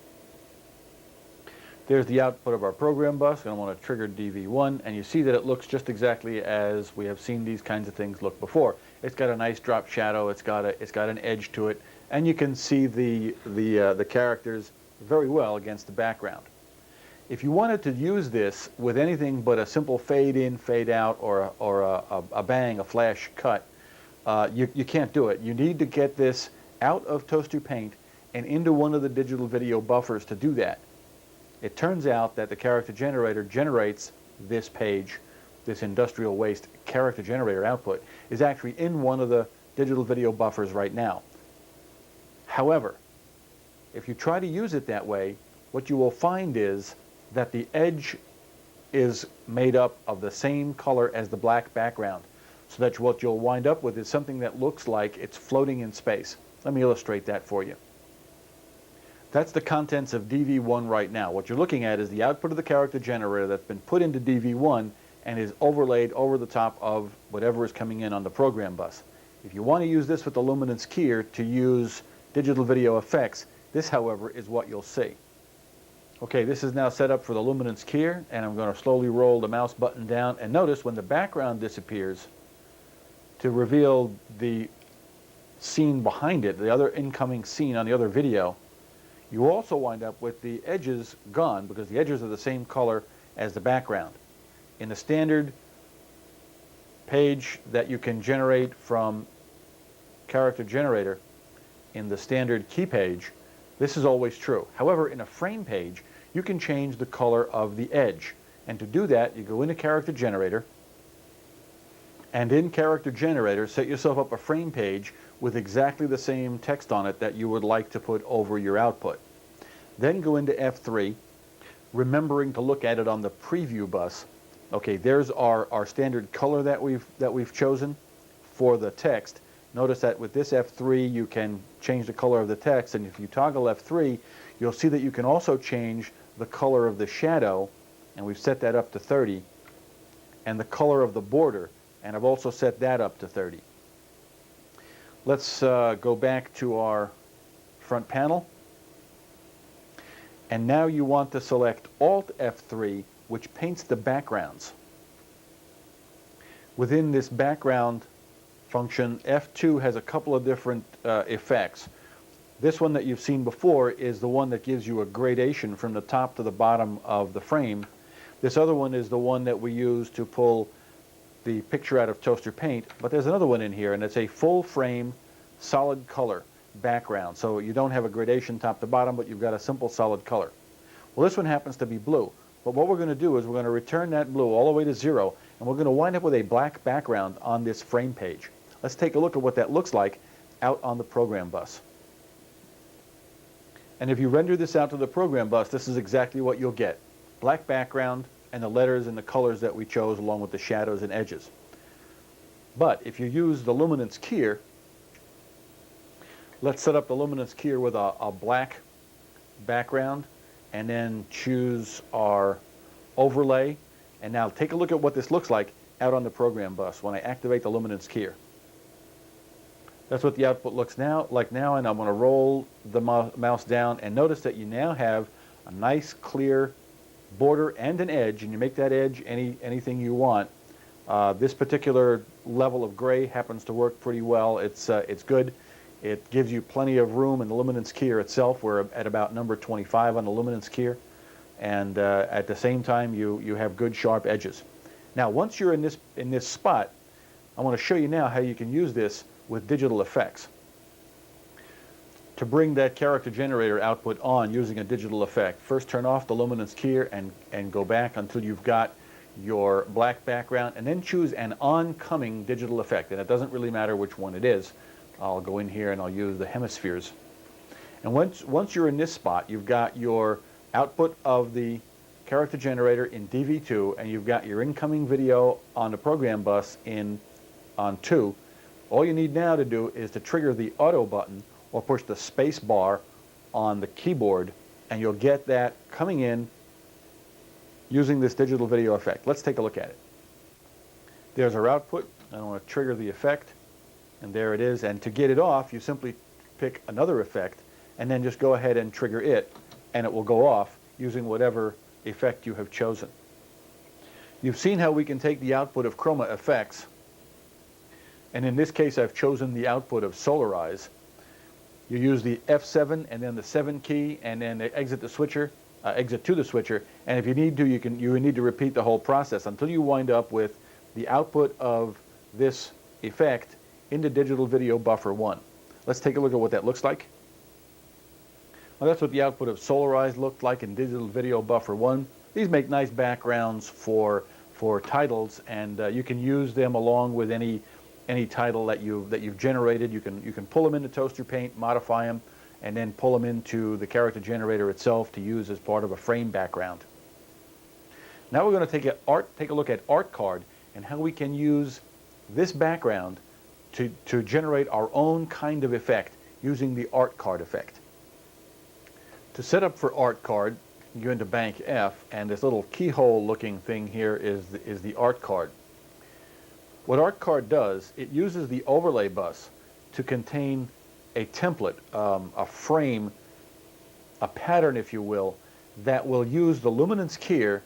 There's the output of our program bus, and I want to trigger DV1, and you see that it looks just exactly as we have seen these kinds of things look before. It's got a nice drop shadow, it's got an edge to it, and you can see the characters very well against the background. If you wanted to use this with anything but a simple fade in, fade out, or a bang, a flash cut, you can't do it. You need to get this out of Toaster Paint and into one of the digital video buffers to do that. It turns out that the character generator generates this page, this industrial waste character generator output, is actually in one of the digital video buffers right now. However, if you try to use it that way, what you will find is that the edge is made up of the same color as the black background, so that what you'll wind up with is something that looks like it's floating in space. Let me illustrate that for you. That's the contents of DV1 right now. What you're looking at is the output of the character generator that's been put into DV1 and is overlaid over the top of whatever is coming in on the program bus. If you want to use this with the luminance keyer to use digital video effects, this, however, is what you'll see. Okay, this is now set up for the luminance keyer, and I'm going to slowly roll the mouse button down, and notice when the background disappears to reveal the scene behind it, the other incoming scene on the other video, you also wind up with the edges gone because the edges are the same color as the background. In the standard page that you can generate from character generator, in the standard key page, this is always true. However, in a frame page, you can change the color of the edge. And to do that, you go into character generator, and in character generator, set yourself up a frame page with exactly the same text on it that you would like to put over your output. Then go into F3, remembering to look at it on the preview bus. Okay, there's our standard color that we've chosen for the text. Notice that with this F3 you can change the color of the text, and if you toggle F3 you'll see that you can also change the color of the shadow, and we've set that up to 30, and the color of the border, and I've also set that up to 30. Let's go back to our front panel, and now you want to select Alt F3, which paints the backgrounds. Within this background function, F2 has a couple of different effects. This one that you've seen before is the one that gives you a gradation from the top to the bottom of the frame. This other one is the one that we use to pull the picture out of Toaster Paint, but there's another one in here, and it's a full frame solid color background. So you don't have a gradation top to bottom, but you've got a simple solid color. Well, this one happens to be blue, but what we're going to do is we're going to return that blue all the way to 0, and we're going to wind up with a black background on this frame page. Let's take a look at what that looks like out on the program bus. And if you render this out to the program bus, this is exactly what you'll get. Black background and the letters and the colors that we chose along with the shadows and edges. But if you use the luminance keyer, let's set up the luminance keyer with a black background, and then choose our overlay. And now take a look at what this looks like out on the program bus when I activate the luminance keyer. That's what the output looks like now, and I'm going to roll the mouse down, and notice that you now have a nice clear border and an edge, and you make that edge anything you want. This particular level of gray happens to work pretty well. It's good. It gives you plenty of room in the luminance keyer itself. We're at about number 25 on the luminance keyer, and at the same time you have good sharp edges. Now once you're in this spot, I want to show you now how you can use this with digital effects. To bring that character generator output on using a digital effect, first turn off the luminance keyer and go back until you've got your black background, and then choose an oncoming digital effect, and it doesn't really matter which one it is. I'll go in here and I'll use the hemispheres. And once you're in this spot, you've got your output of the character generator in DV2, and you've got your incoming video on the program bus on 2. All you need now to do is to trigger the auto button or push the space bar on the keyboard, and you'll get that coming in using this digital video effect. Let's take a look at it. There's our output. I want to trigger the effect, and there it is. And to get it off, you simply pick another effect and then just go ahead and trigger it, and it will go off using whatever effect you have chosen. You've seen how we can take the output of chroma effects, and in this case I've chosen the output of Solarize. You use the F7 and then the 7 key, and then exit to the switcher, and if you need to, you need to repeat the whole process until you wind up with the output of this effect into digital video buffer 1. Let's take a look at what that looks like. Well, that's what the output of Solarize looked like in digital video buffer 1. These make nice backgrounds for titles, and you can use them along with any title that you've generated. You can pull them into Toaster Paint, modify them, and then pull them into the character generator itself to use as part of a frame background. Now we're going to take a look at Art Card and how we can use this background to generate our own kind of effect using the Art Card effect. To set up for Art Card, you go into Bank F, and this little keyhole looking thing here is the Art Card. What Art Card does, it uses the overlay bus to contain a template, a frame, a pattern, if you will, that will use the luminance keyer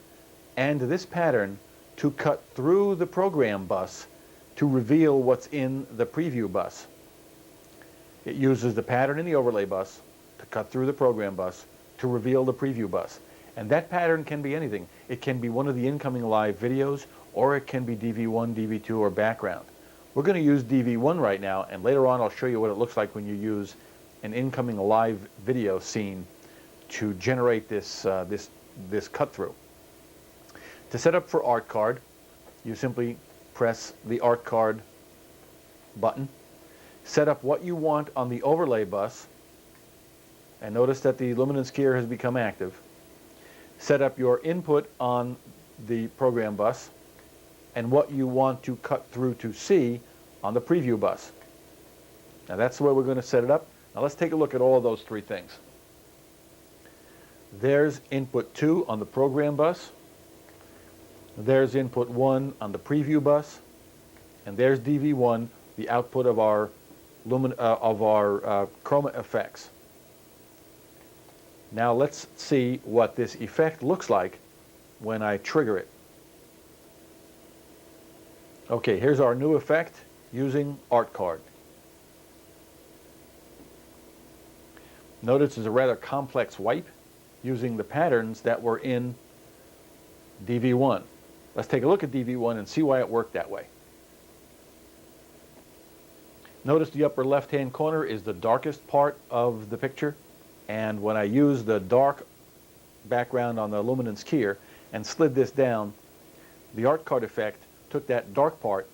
and this pattern to cut through the program bus to reveal what's in the preview bus. It uses the pattern in the overlay bus to cut through the program bus to reveal the preview bus. And that pattern can be anything. It can be one of the incoming live videos, or it can be DV1, DV2, or background. We're going to use DV1 right now, and later on I'll show you what it looks like when you use an incoming live video scene to generate this cut through. To set up for Art Card, you simply press the Art Card button, set up what you want on the overlay bus, and notice that the luminance keyer has become active. Set up your input on the program bus and what you want to cut through to see on the preview bus. Now that's the way we're going to set it up. Now let's take a look at all of those three things. There's input 2 on the program bus. There's input 1 on the preview bus. And there's DV1, the output of our chroma effects. Now let's see what this effect looks like when I trigger it. Okay, here's our new effect using Art Card. Notice it's a rather complex wipe using the patterns that were in DV1. Let's take a look at DV1 and see why it worked that way. Notice the upper left-hand corner is the darkest part of the picture. And when I use the dark background on the luminance keyer and slid this down, the Art Card effect took that dark part,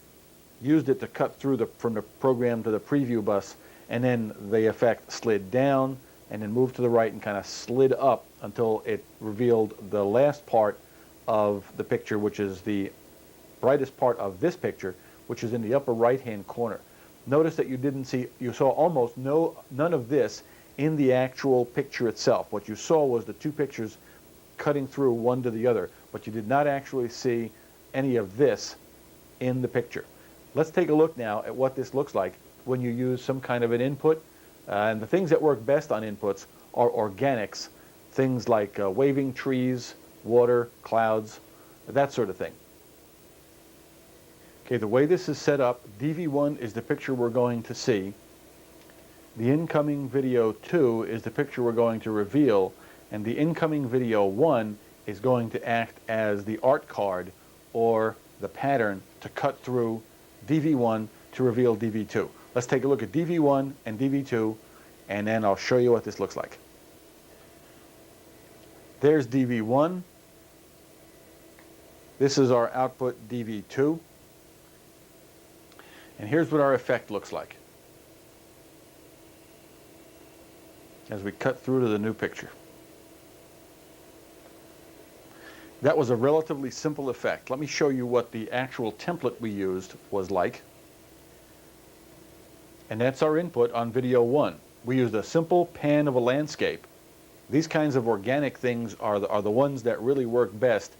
used it to cut through from the program to the preview bus, and then the effect slid down and then moved to the right and kind of slid up until it revealed the last part of the picture, which is the brightest part of this picture, which is in the upper right-hand corner. Notice that you saw almost none of this in the actual picture itself. What you saw was the two pictures cutting through one to the other, but you did not actually see any of this in the picture. Let's take a look now at what this looks like when you use some kind of an input. And the things that work best on inputs are organics, things like waving trees, water, clouds, that sort of thing. Okay, the way this is set up, DV1 is the picture we're going to see. The incoming video 2 is the picture we're going to reveal, and the incoming video 1 is going to act as the Art Card or the pattern to cut through DV1 to reveal DV2. Let's take a look at DV1 and DV2, and then I'll show you what this looks like. There's DV1. This is our output DV2. And here's what our effect looks like as we cut through to the new picture. That was a relatively simple effect. Let me show you what the actual template we used was like. And that's our input on video 1. We used a simple pan of a landscape. These kinds of organic things are the ones that really work best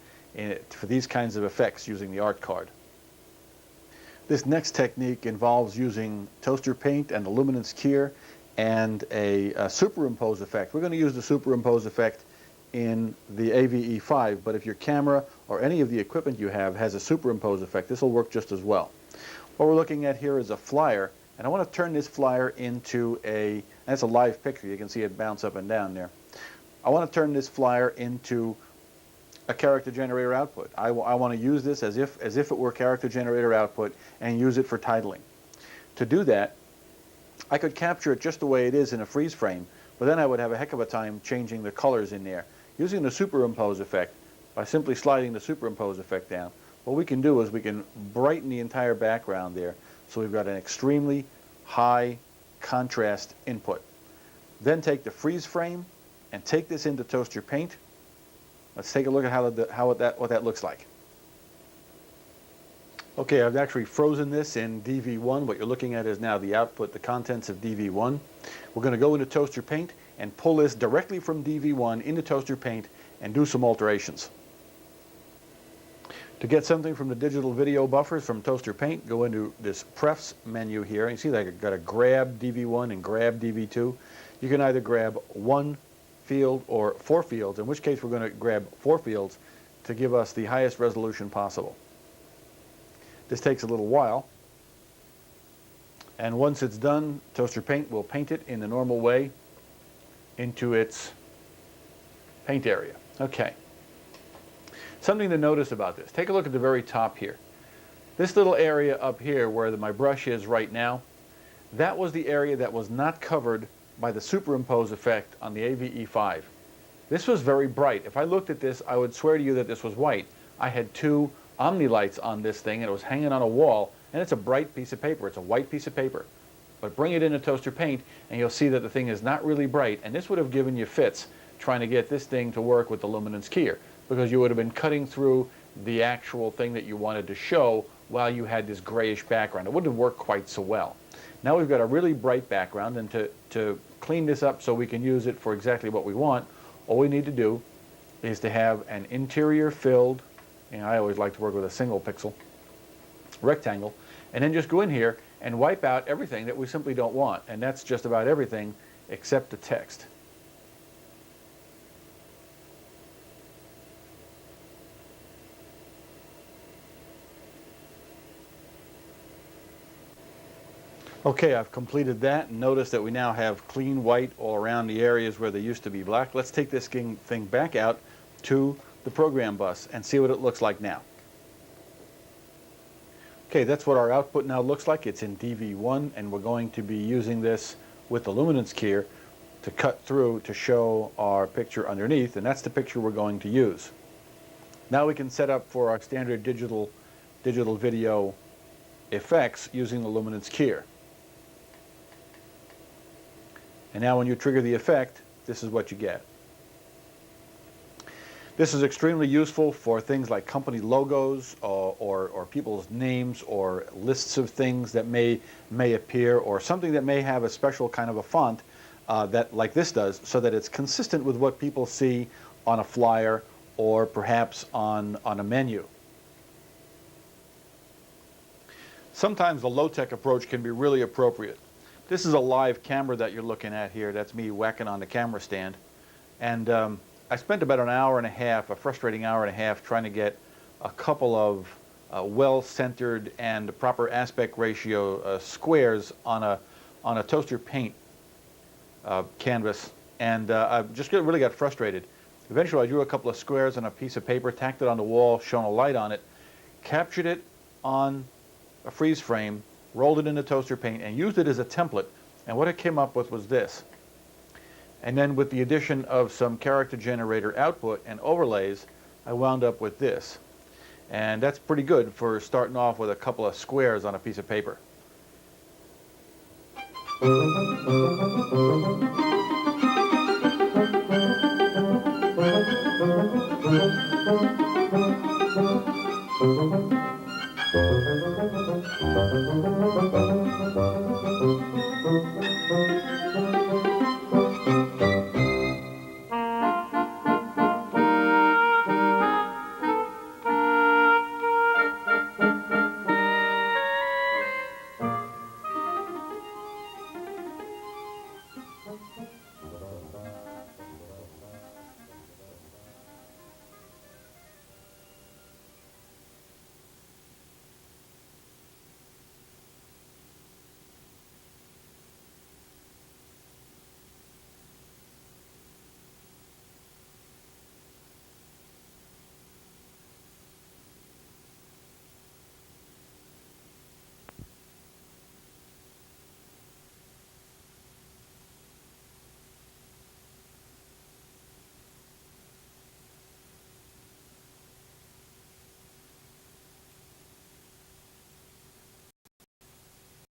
for these kinds of effects using the art card. This next technique involves using toaster paint and the luminance cure and a superimpose effect. We're going to use the superimpose effect in the AVE5, but if your camera or any of the equipment you have has a superimpose effect, this will work just as well. What we're looking at here is a flyer, and I want to turn this flyer into that's a live picture, you can see it bounce up and down there. I want to turn this flyer into a character generator output. I want to use this as if it were character generator output and use it for titling. To do that, I could capture it just the way it is in a freeze frame, but then I would have a heck of a time changing the colors in there. Using the superimpose effect, by simply sliding the superimpose effect down, what we can do is we can brighten the entire background there, so we've got an extremely high contrast input. Then take the freeze frame and take this into toaster paint. Let's take a look at what that looks like. Okay, I've actually frozen this in DV1. What you're looking at is now the output, the contents of DV1. We're going to go into toaster paint and pull this directly from DV1 into toaster paint and do some alterations. To get something from the digital video buffers from toaster paint, go into this prefs menu here. You see that I've got to grab DV1 and grab DV2. You can either grab one field or 4 fields, in which case we're going to grab 4 fields to give us the highest resolution possible. This takes a little while, and once it's done, toaster paint will paint it in the normal way into its paint area. Okay. Something to notice about this. Take a look at the very top here. This little area up here where my brush is right now, that was the area that was not covered by the superimpose effect on the AVE5. This was very bright. If I looked at this, I would swear to you that this was white. I had 2 Omni lights on this thing, and it was hanging on a wall, and it's a bright piece of paper. It's a white piece of paper. But bring it into toaster paint, and you'll see that the thing is not really bright, and this would have given you fits trying to get this thing to work with the luminance keyer, because you would have been cutting through the actual thing that you wanted to show while you had this grayish background. It wouldn't have worked quite so well. Now we've got a really bright background, and to clean this up so we can use it for exactly what we want, all we need to do is to have an interior filled, and I always like to work with a single pixel rectangle, and then just go in here and wipe out everything that we simply don't want, and that's just about everything except the text. Okay, I've completed that, and notice that we now have clean white all around the areas where they used to be black. Let's take this thing back out to the program bus and see what it looks like now. Okay, that's what our output now looks like. It's in DV1, and we're going to be using this with the luminance keyer to cut through to show our picture underneath, and that's the picture we're going to use. Now we can set up for our standard digital video effects using the luminance keyer. And now when you trigger the effect, this is what you get. This is extremely useful for things like company logos or people's names or lists of things that may appear, or something that may have a special kind of a font that like this does, so that it's consistent with what people see on a flyer or perhaps on a menu. Sometimes the low-tech approach can be really appropriate. This is a live camera that you're looking at here. That's me whacking on the camera stand. And I spent about an hour and a half, a frustrating hour and a half, trying to get a couple of well-centered and proper aspect ratio squares on a toaster paint canvas. And I just really got frustrated. Eventually I drew a couple of squares on a piece of paper, tacked it on the wall, shone a light on it, captured it on a freeze frame, rolled it into toaster paint, and used it as a template. And what it came up with was this. And then with the addition of some character generator output and overlays, I wound up with this. And that's pretty good for starting off with a couple of squares on a piece of paper.